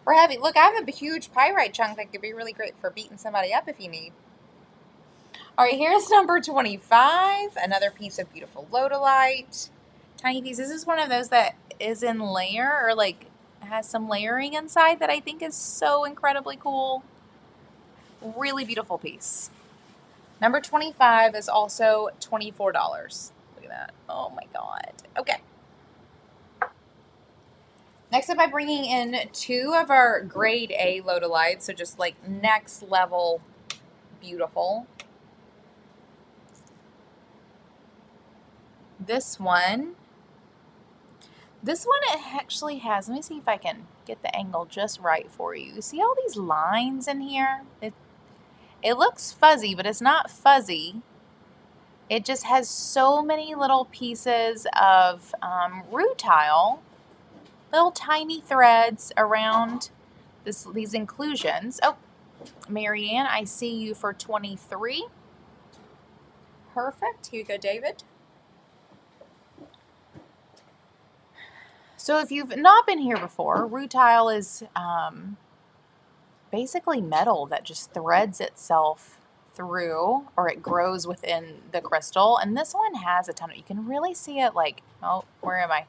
Or heavy. Look, I have a huge pyrite chunk that could be really great for beating somebody up if you need. All right, here's number 25. Another piece of beautiful Lodolite. Tiny piece. This is one of those that is in layer or like has some layering inside that I think is so incredibly cool. Really beautiful piece. Number 25 is also $24. Look at that. Oh my God. Okay. Next up, I'm bringing in two of our grade A Lodolites, so just like next level beautiful. This one it actually has, let me see if I can get the angle just right for you. See all these lines in here? It looks fuzzy, but it's not fuzzy. It just has so many little pieces of rutile, little tiny threads around these inclusions. Oh, Marianne, I see you for 23. Perfect. Here you go, David. So if you've not been here before, rutile is basically metal that just threads itself through, or it grows within the crystal. And this one has a ton of, you can really see it like, oh, where am I?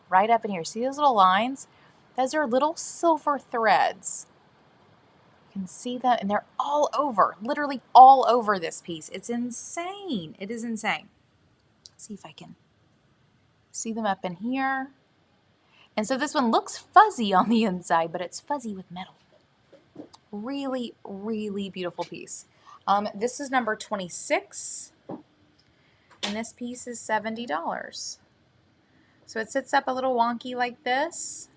Right up in here. See those little lines? Those are little silver threads. You can see that, and they're all over, literally all over this piece. It's insane. It is insane. Let's see if I can see them up in here. And so this one looks fuzzy on the inside, but it's fuzzy with metal. Really, really beautiful piece. This is number 26, and this piece is $70. So it sits up a little wonky like this,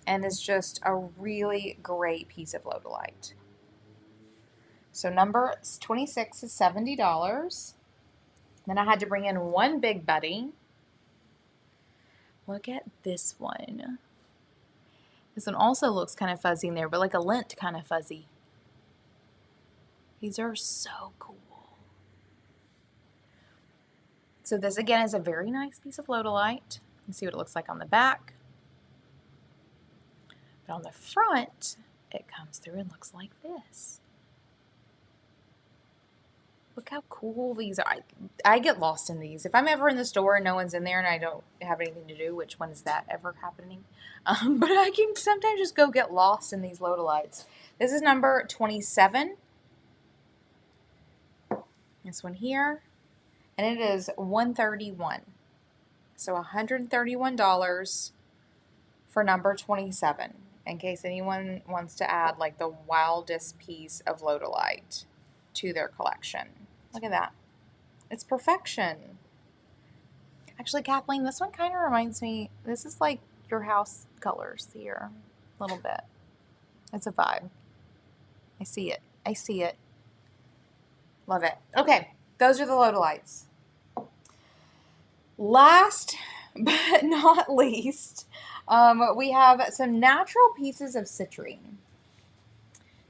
and is just a really great piece of Lodolite. So number 26 is $70. Then I had to bring in one big buddy. Look at this one. This one also looks kind of fuzzy in there, but like a lint kind of fuzzy. These are so cool. So this again is a very nice piece of Lodolite. Let's see what it looks like on the back. But on the front, it comes through and looks like this. Look how cool these are. I get lost in these. If I'm ever in the store and no one's in there and I don't have anything to do, which one is that ever happening? But I can sometimes just go get lost in these Lodolites. This is number 27. This one here. And it is $131. So $131 for number 27. In case anyone wants to add like the wildest piece of Lodolite to their collection. Look at that. It's perfection. Actually, Kathleen, this one kind of reminds me, this is like your house colors here, a little bit. It's a vibe. I see it. I see it. Love it. Okay, those are the Lodolites. Last but not least, we have some natural pieces of citrine.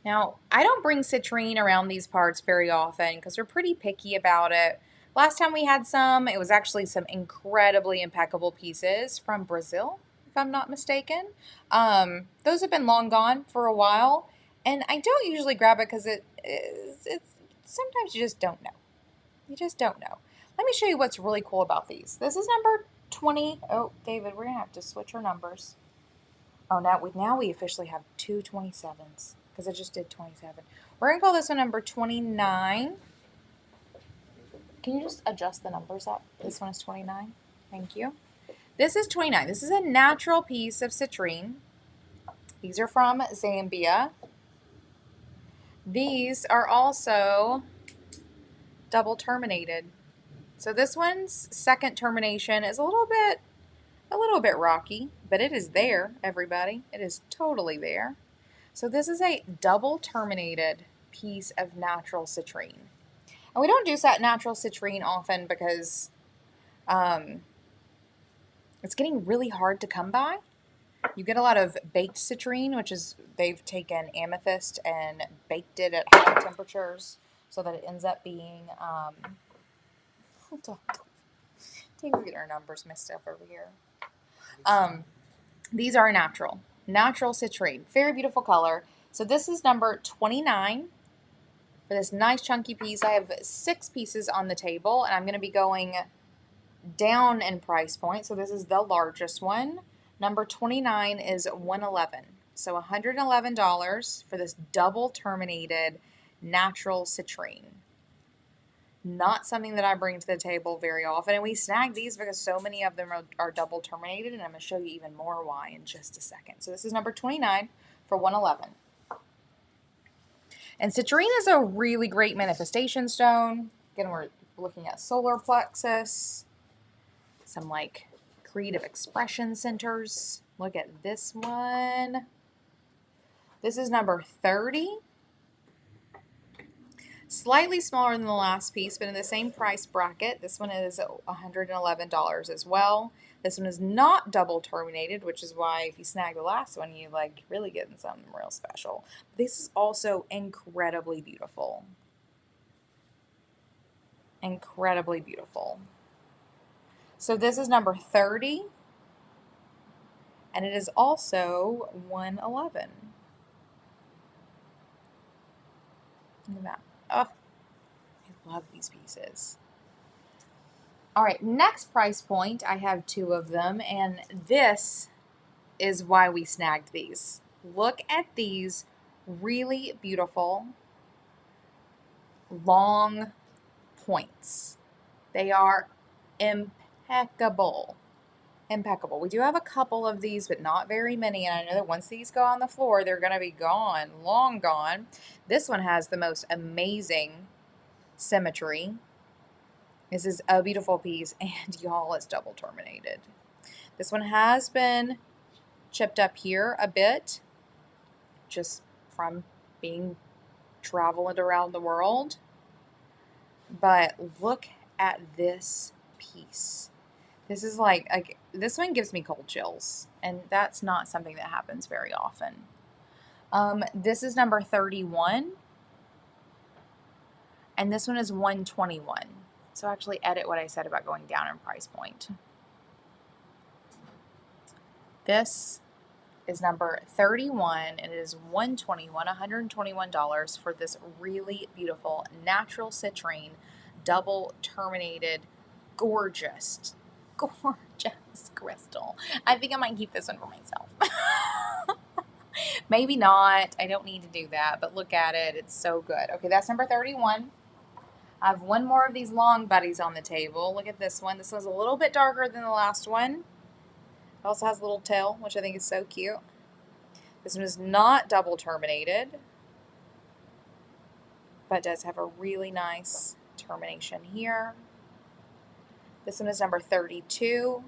Now, I don't bring citrine around these parts very often because we're pretty picky about it. Last time we had some, it was actually some incredibly impeccable pieces from Brazil, if I'm not mistaken. Those have been long gone for a while, and I don't usually grab it because it's sometimes you just don't know. You just don't know. Let me show you what's really cool about these. This is number 20. Oh, David, we're going to have to switch our numbers. Oh, now we officially have two 27s because I just did 27. We're going to call this one number 29. Can you just adjust the numbers up? This one is 29. Thank you. This is 29. This is a natural piece of citrine. These are from Zambia. These are also double terminated. So this one's second termination is a little bit rocky, but it is there, everybody. It is totally there. So this is a double terminated piece of natural citrine. And we don't do that natural citrine often because it's getting really hard to come by. You get a lot of baked citrine, which is they've taken amethyst and baked it at high temperatures so that it ends up being hold on. Take a look at our numbers messed up over here. These are natural citrine. Very beautiful color. So this is number 29 for this nice chunky piece. I have 6 pieces on the table, and I'm going to be going down in price point. So this is the largest one. Number 29 is $111. So $111 for this double terminated natural citrine. Not something that I bring to the table very often. And we snag these because so many of them are double terminated. And I'm going to show you even more why in just a second. So this is number 29 for $111. And citrine is a really great manifestation stone. Again, we're looking at solar plexus. Some like creative expression centers. Look at this one. This is number 30. Slightly smaller than the last piece, but in the same price bracket. This one is $111 as well. This one is not double terminated, which is why if you snag the last one, you like really getting something real special. This is also incredibly beautiful. Incredibly beautiful. So this is number 30, and it is also $111. Look at that. Oh, I love these pieces. All right, next price point, I have 2 of them, and this is why we snagged these. Look at these really beautiful long points. They are impeccable. Impeccable. We do have a couple of these, but not very many. And I know that once these go on the floor, they're going to be gone, long gone. This one has the most amazing symmetry. This is a beautiful piece, and y'all, it's double terminated. This one has been chipped up here a bit, just from being traveling around the world. But look at this piece. This is like this one gives me cold chills, and that's not something that happens very often. This is number 31, and this one is $121. So actually edit what I said about going down in price point. This is number 31, and it is $121 for this really beautiful natural citrine double terminated gorgeous crystal. I think I might keep this one for myself. Maybe not. I don't need to do that, but look at it. It's so good. Okay, that's number 31. I have one more of these long buddies on the table. Look at this one. This one's a little bit darker than the last one. It also has a little tail, which I think is so cute. This one is not double terminated, but does have a really nice termination here. This one is number 32,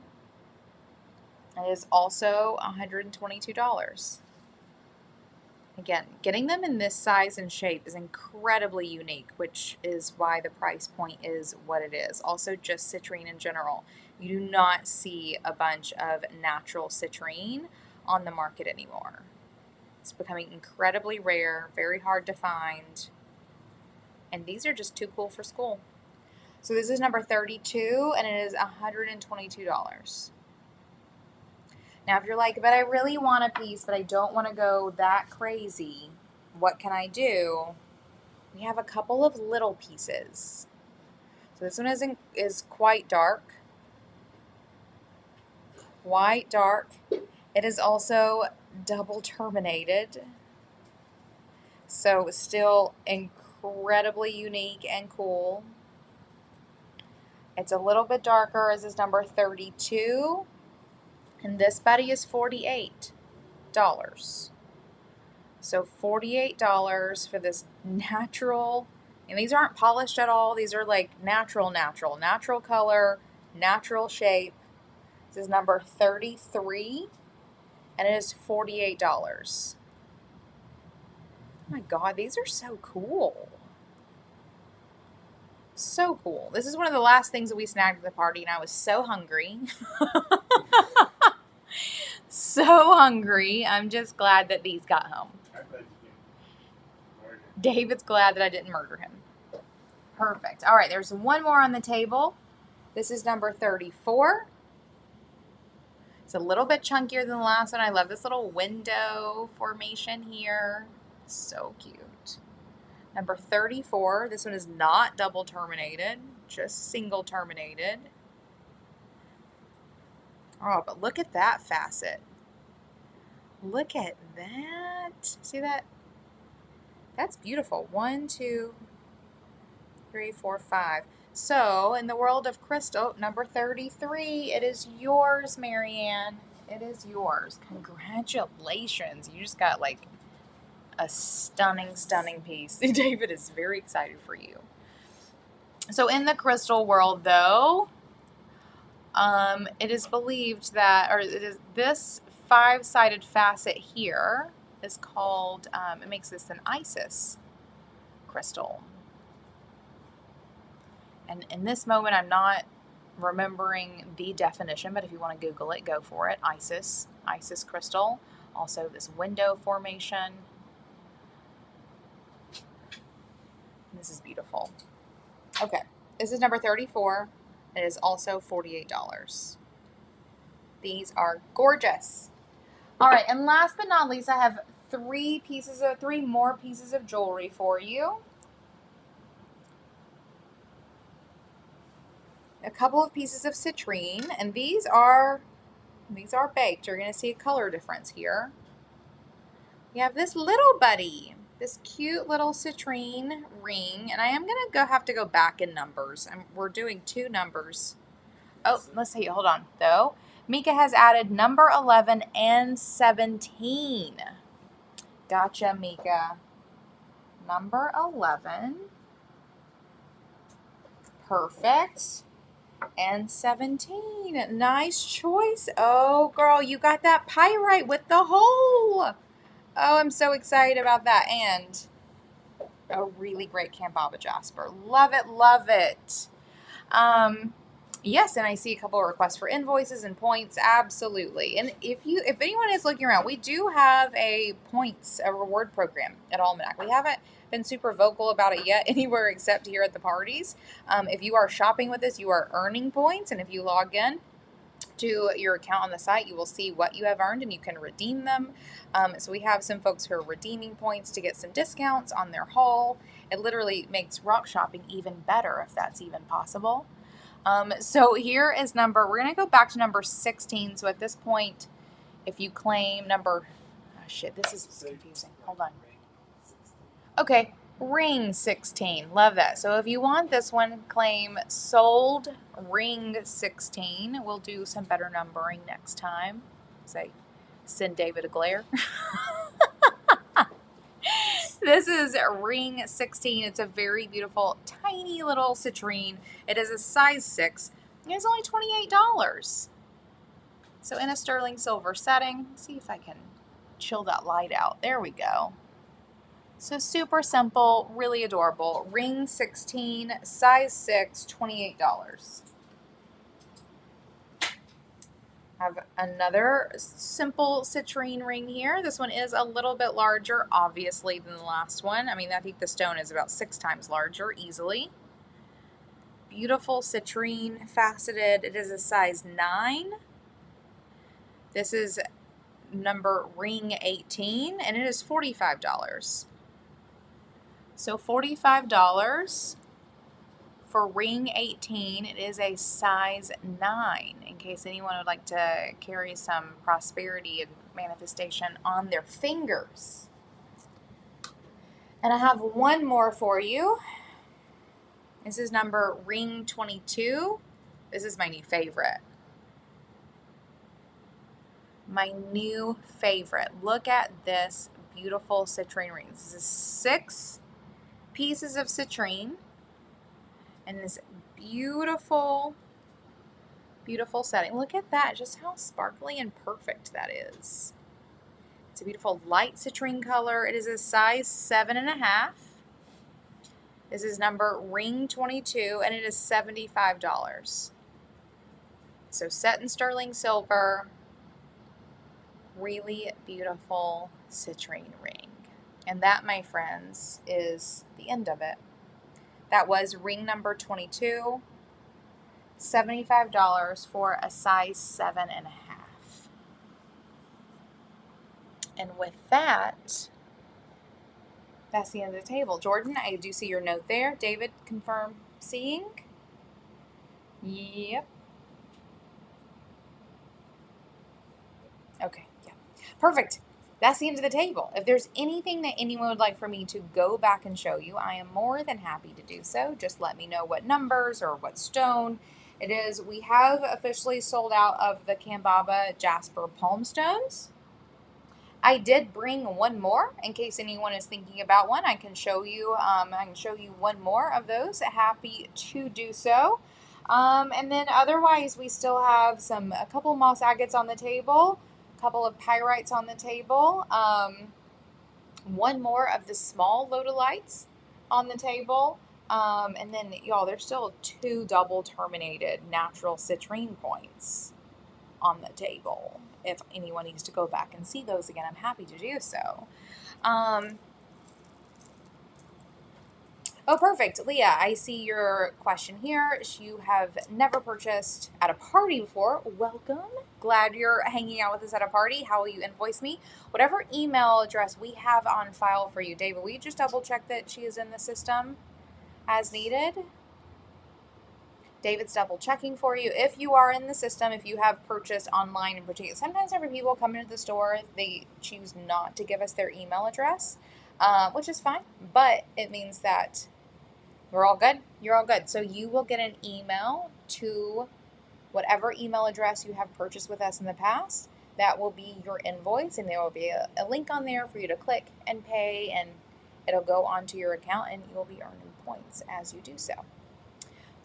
and it is also $122. Again, getting them in this size and shape is incredibly unique, which is why the price point is what it is. Also, just citrine in general. You do not see a bunch of natural citrine on the market anymore. It's becoming incredibly rare, very hard to find, and these are just too cool for school. So this is number 32, and it is $122. Now, if you're like, but I really want a piece, but I don't want to go that crazy, what can I do? We have a couple of little pieces. So this one is quite dark. Quite dark. It is also double terminated. So still incredibly unique and cool. It's a little bit darker. This is number 32. And this buddy is $48. So $48 for this natural, and these aren't polished at all. These are like natural color, natural shape. This is number 33, and it is $48. Oh my God, these are so cool. So cool. This is one of the last things that we snagged at the party, and I was so hungry. So hungry. I'm just glad that these got home. David's glad that I didn't murder him. Perfect. All right, there's one more on the table. This is number 34. It's a little bit chunkier than the last one. I love this little window formation here. So cute. Number 34. This one is not double terminated, just single terminated. Oh, but look at that facet. Look at that. See that? That's beautiful. 1, 2, 3, 4, 5. So, in the world of crystal, number 33, it is yours, Marianne. It is yours. Congratulations. You just got like a stunning, stunning piece. David is very excited for you. So, in the crystal world, though, it is believed that, or it is this 5-sided facet here is called, it makes this an Isis crystal. And in this moment, I'm not remembering the definition, but if you want to Google it, go for it. Isis crystal. Also this window formation. This is beautiful. Okay, this is number 34. It is also $48. These are gorgeous. All right, and last but not least, I have three more pieces of jewelry for you. A couple of pieces of citrine, and these are baked. You're going to see a color difference here. We have this little buddy, this cute little citrine ring, and I am going to have to go back in numbers. We're doing 2 numbers. Oh, let's see. Hold on, though. Mika has added number 11 and 17. Gotcha, Mika. Number 11. Perfect. And 17. Nice choice. Oh, girl, you got that pyrite with the hole. Oh, I'm so excited about that. And a really great Cambaba Jasper. Love it, love it. Yes, and I see a couple of requests for invoices and points. Absolutely. And if anyone is looking around, we do have a reward program at Almanac. We haven't been super vocal about it yet anywhere except here at the parties. If you are shopping with us, you are earning points, and if you log in to your account on the site, you will see what you have earned and you can redeem them. So we have some folks who are redeeming points to get some discounts on their haul. It literally makes rock shopping even better if that's even possible. So here is we're going to go back to number 16. So at this point, if you claim number, oh shit, this is confusing. Hold on. Okay, ring 16. Love that. So if you want this one, claim sold ring 16. We'll do some better numbering next time. Say, send David a glare. This is ring 16. It's a very beautiful, tiny little citrine. It is a size 6. It's only $28. So in a sterling silver setting, let's see if I can chill that light out. There we go. So super simple, really adorable. Ring 16, size 6, $28. Have another simple citrine ring here. This one is a little bit larger, obviously, than the last one. I mean, I think the stone is about 6 times larger, easily. Beautiful citrine, faceted. It is a size 9. This is number ring 18, and it is $45. So $45 for ring 18. It is a size 9, in case anyone would like to carry some prosperity and manifestation on their fingers. And I have one more for you. This is number ring 22. This is my new favorite. My new favorite. Look at this beautiful citrine ring. This is 6 pieces of citrine and this beautiful, beautiful setting. Look at that, just how sparkly and perfect that is. It's a beautiful light citrine color. It is a size 7.5. This is number ring 22, and it is $75. So set in sterling silver, really beautiful citrine ring. And that, my friends, is the end of it. That was ring number 22, $75 for a size 7.5. And with that, that's the end of the table. Jordan, I do see your note there. David, confirm seeing. Yep. Okay, yeah. Perfect. That's the end of the table. If there's anything that anyone would like for me to go back and show you, I am more than happy to do so. Just let me know what numbers or what stone it is. We have officially sold out of the Kambaba Jasper Palm Stones. I did bring one more in case anyone is thinking about one. I can show you. One more of those. Happy to do so. And then otherwise, we still have a couple moss agates on the table, a couple of pyrites on the table, one more of the small Lodolites on the table, and then y'all, there's still 2 double terminated natural citrine points on the table. If anyone needs to go back and see those again, I'm happy to do so. Oh, perfect. Leah, I see your question here. You have never purchased at a party before. Welcome. Glad you're hanging out with us at a party. How will you invoice me? Whatever email address we have on file for you. David, will you just double check that she is in the system as needed? David's double checking for you. If you are in the system, if you have purchased online in particular, sometimes whenever people come into the store, they choose not to give us their email address, which is fine, but it means that we're all good. You're all good. So you will get an email to whatever email address you have purchased with us in the past. That will be your invoice, and there will be a link on there for you to click and pay, and it'll go onto your account, and you will be earning points as you do so.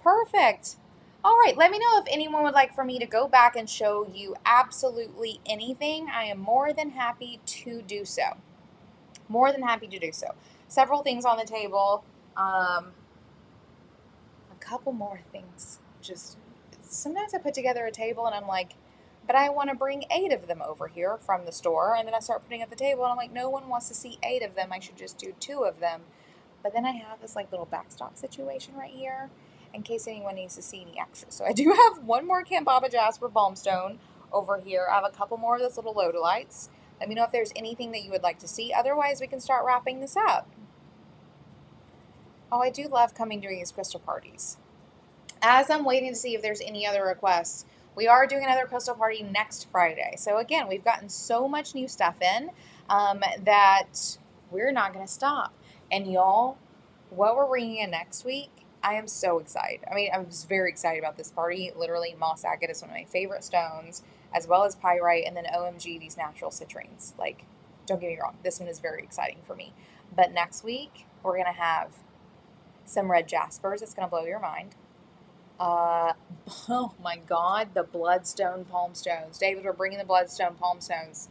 Perfect. All right, let me know if anyone would like for me to go back and show you absolutely anything. I am more than happy to do so. More than happy to do so. Several things on the table. A couple more things. Just sometimes I put together a table and I'm like, but I want to bring 8 of them over here from the store. And then I start putting at the table and I'm like, no one wants to see 8 of them. I should just do 2 of them. But then I have this like little backstop situation right here. in case anyone needs to see any extras. So I do have one more Camp Baba Jasper Balmstone over here. I have a couple more of those little Lodolites. Let me know if there's anything that you would like to see. Otherwise, we can start wrapping this up. Oh, I do love coming to these crystal parties. As I'm waiting to see if there's any other requests, we are doing another crystal party next Friday. So again, we've gotten so much new stuff in that we're not going to stop. And y'all, what we're bringing in next week, I am so excited. I mean, I was very excited about this party. Literally, moss agate is one of my favorite stones, as well as pyrite, and then OMG, these natural citrines. Like, don't get me wrong, this one is very exciting for me. But next week, we're going to have some red jaspers. It's going to blow your mind. Oh my God, the bloodstone palm stones. David, we're bringing the bloodstone palm stones.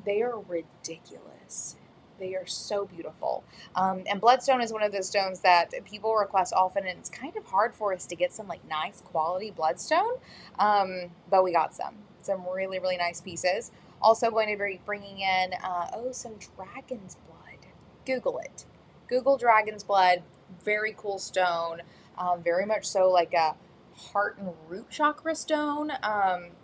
They are ridiculous. They are so beautiful. And bloodstone is one of those stones that people request often, and it's kind of hard for us to get some like nice quality bloodstone. But we got some really, really nice pieces. Also going to be bringing in, some dragon's blood. Google it. Google dragon's blood. Very cool stone. Very much so like a heart and root chakra stone.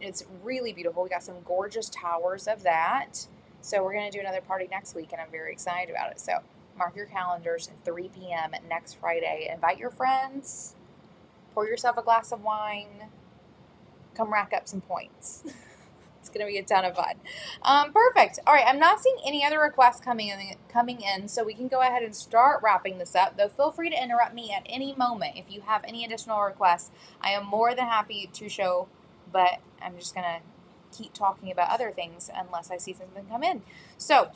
It's really beautiful. We got some gorgeous towers of that. So we're going to do another party next week, and I'm very excited about it. So mark your calendars at 3 p.m. next Friday. Invite your friends. Pour yourself a glass of wine. Come rack up some points. It's going to be a ton of fun. Perfect. All right, I'm not seeing any other requests coming in, so we can go ahead and start wrapping this up. Though feel free to interrupt me at any moment if you have any additional requests. I am more than happy to show, but I'm just going to keep talking about other things unless I see something come in. So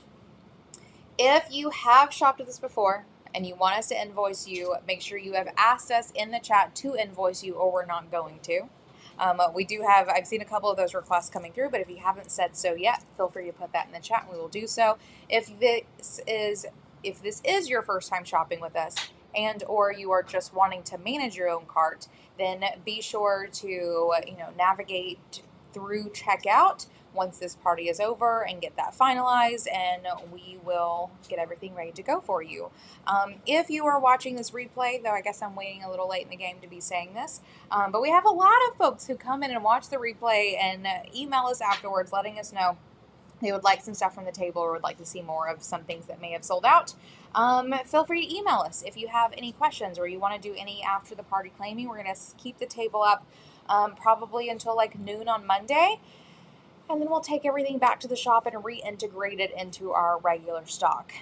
if you have shopped with us before and you want us to invoice you, make sure you have asked us in the chat to invoice you, or we're not going to. We do have, I've seen a couple of those requests coming through, but if you haven't said so yet, feel free to put that in the chat and we will do so. If this is your first time shopping with us, and or you are just wanting to manage your own cart, then be sure to navigate through checkout once this party is over and get that finalized, and we will get everything ready to go for you. If you are watching this replay, though I guess I'm waiting a little late in the game to be saying this, but we have a lot of folks who come in and watch the replay and email us afterwards letting us know they would like some stuff from the table or would like to see more of some things that may have sold out. Feel free to email us if you have any questions or you want to do any after the party claiming. We're going to keep the table up probably until like noon on Monday. And then we'll take everything back to the shop and reintegrate it into our regular stock.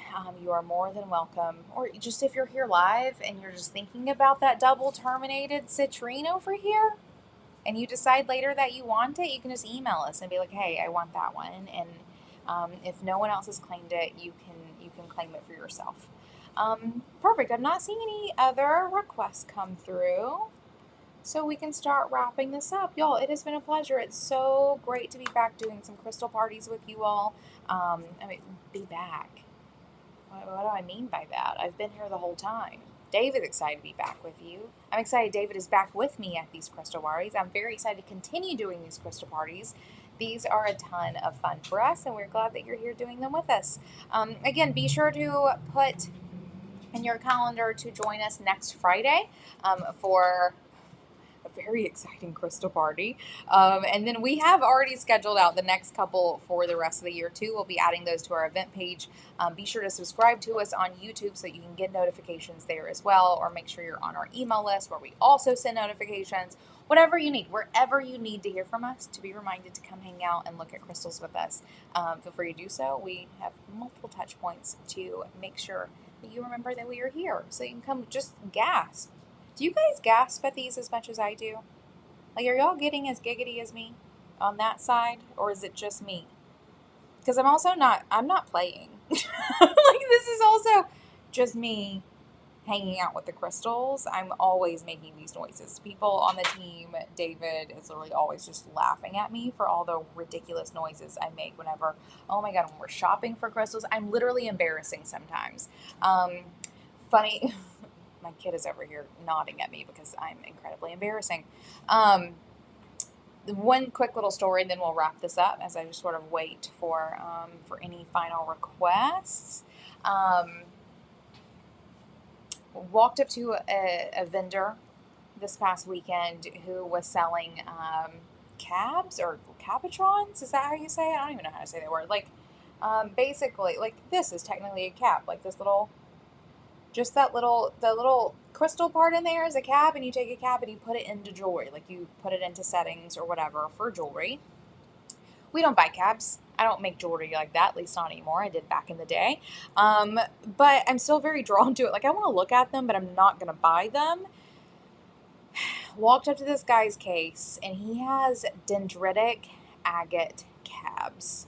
You are more than welcome. Or just if you're here live and you're just thinking about that double terminated citrine over here, and you decide later that you want it, you can just email us and be like, hey, I want that one. And if no one else has claimed it, you can claim it for yourself. Perfect. I'm not seeing any other requests come through. So we can start wrapping this up. Y'all, it has been a pleasure. It's so great to be back doing some crystal parties with you all. Be back. What do I mean by that? I've been here the whole time. David's excited to be back with you. I'm excited David is back with me at these crystal parties. I'm very excited to continue doing these crystal parties. These are a ton of fun for us, and we're glad that you're here doing them with us. Again, be sure to put in your calendar to join us next Friday for a very exciting crystal party. And then we have already scheduled out the next couple for the rest of the year too. We'll be adding those to our event page. Be sure to subscribe to us on YouTube so that you can get notifications there as well, or make sure you're on our email list where we also send notifications. Whatever you need, wherever you need to hear from us, to be reminded to come hang out and look at crystals with us, feel free to do so. We have multiple touch points to make sure that you remember that we are here, so you can come just gasp. Do you guys gasp at these as much as I do? Like, are y'all getting as giggity as me on that side, or is it just me? Because I'm not playing. Like, this is also just me hanging out with the crystals. I'm always making these noises. People on the team, David is literally always just laughing at me for all the ridiculous noises I make whenever, oh my God, when we're shopping for crystals. I'm literally embarrassing sometimes. Funny. My kid is over here nodding at me because I'm incredibly embarrassing. One quick little story, and then we'll wrap this up as I just sort of wait for any final requests. Walked up to a vendor this past weekend who was selling cabs or cabotrons. Is that how you say it? I don't even know how to say that word. Like, basically, like this is technically a cab. Like this little, just the little crystal part in there is a cab, and you take a cab and you put it into jewelry. Like you put it into settings or whatever for jewelry. We don't buy cabs. I don't make jewelry like that, at least not anymore. I did back in the day. But I'm still very drawn to it. Like, I want to look at them, but I'm not going to buy them. Walked up to this guy's case, and he has dendritic agate cabs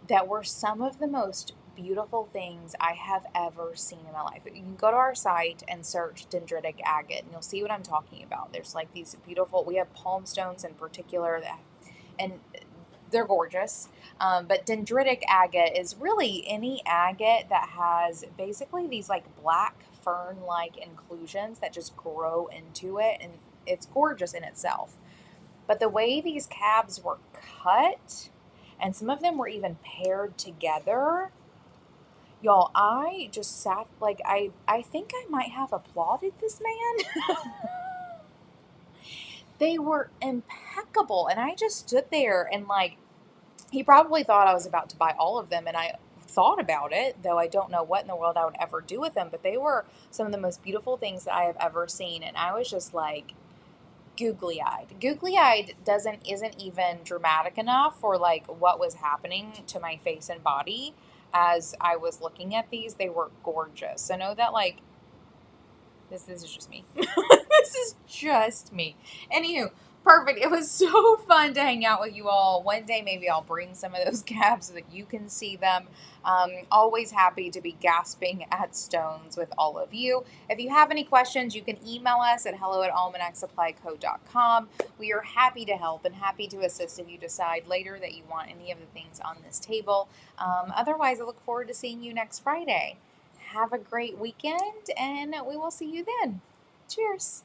that were some of the most beautiful things I have ever seen in my life. You can go to our site and search dendritic agate, and you'll see what I'm talking about. There's like these beautiful, we have palm stones in particular that, and they're gorgeous. But dendritic agate is really any agate that has basically these like black fern like inclusions that just grow into it. And it's gorgeous in itself. But the way these cabs were cut, and some of them were even paired together, y'all, I just sat like I think I might have applauded this man. They were impeccable. And I just stood there and like, he probably thought I was about to buy all of them, and I thought about it, though I don't know what in the world I would ever do with them, but they were some of the most beautiful things that I have ever seen, and I was just like googly-eyed. Googly-eyed isn't even dramatic enough for like what was happening to my face and body as I was looking at these. They were gorgeous. So know that like this is just me. This is just me. Anywho, perfect. It was so fun to hang out with you all. One day maybe I'll bring some of those cabs so that you can see them. Always happy to be gasping at stones with all of you. If you have any questions, you can email us at hello@almanacsupplyco.com. We are happy to help and happy to assist if you decide later that you want any of the things on this table. Otherwise, I look forward to seeing you next Friday. Have a great weekend, and we will see you then. Cheers.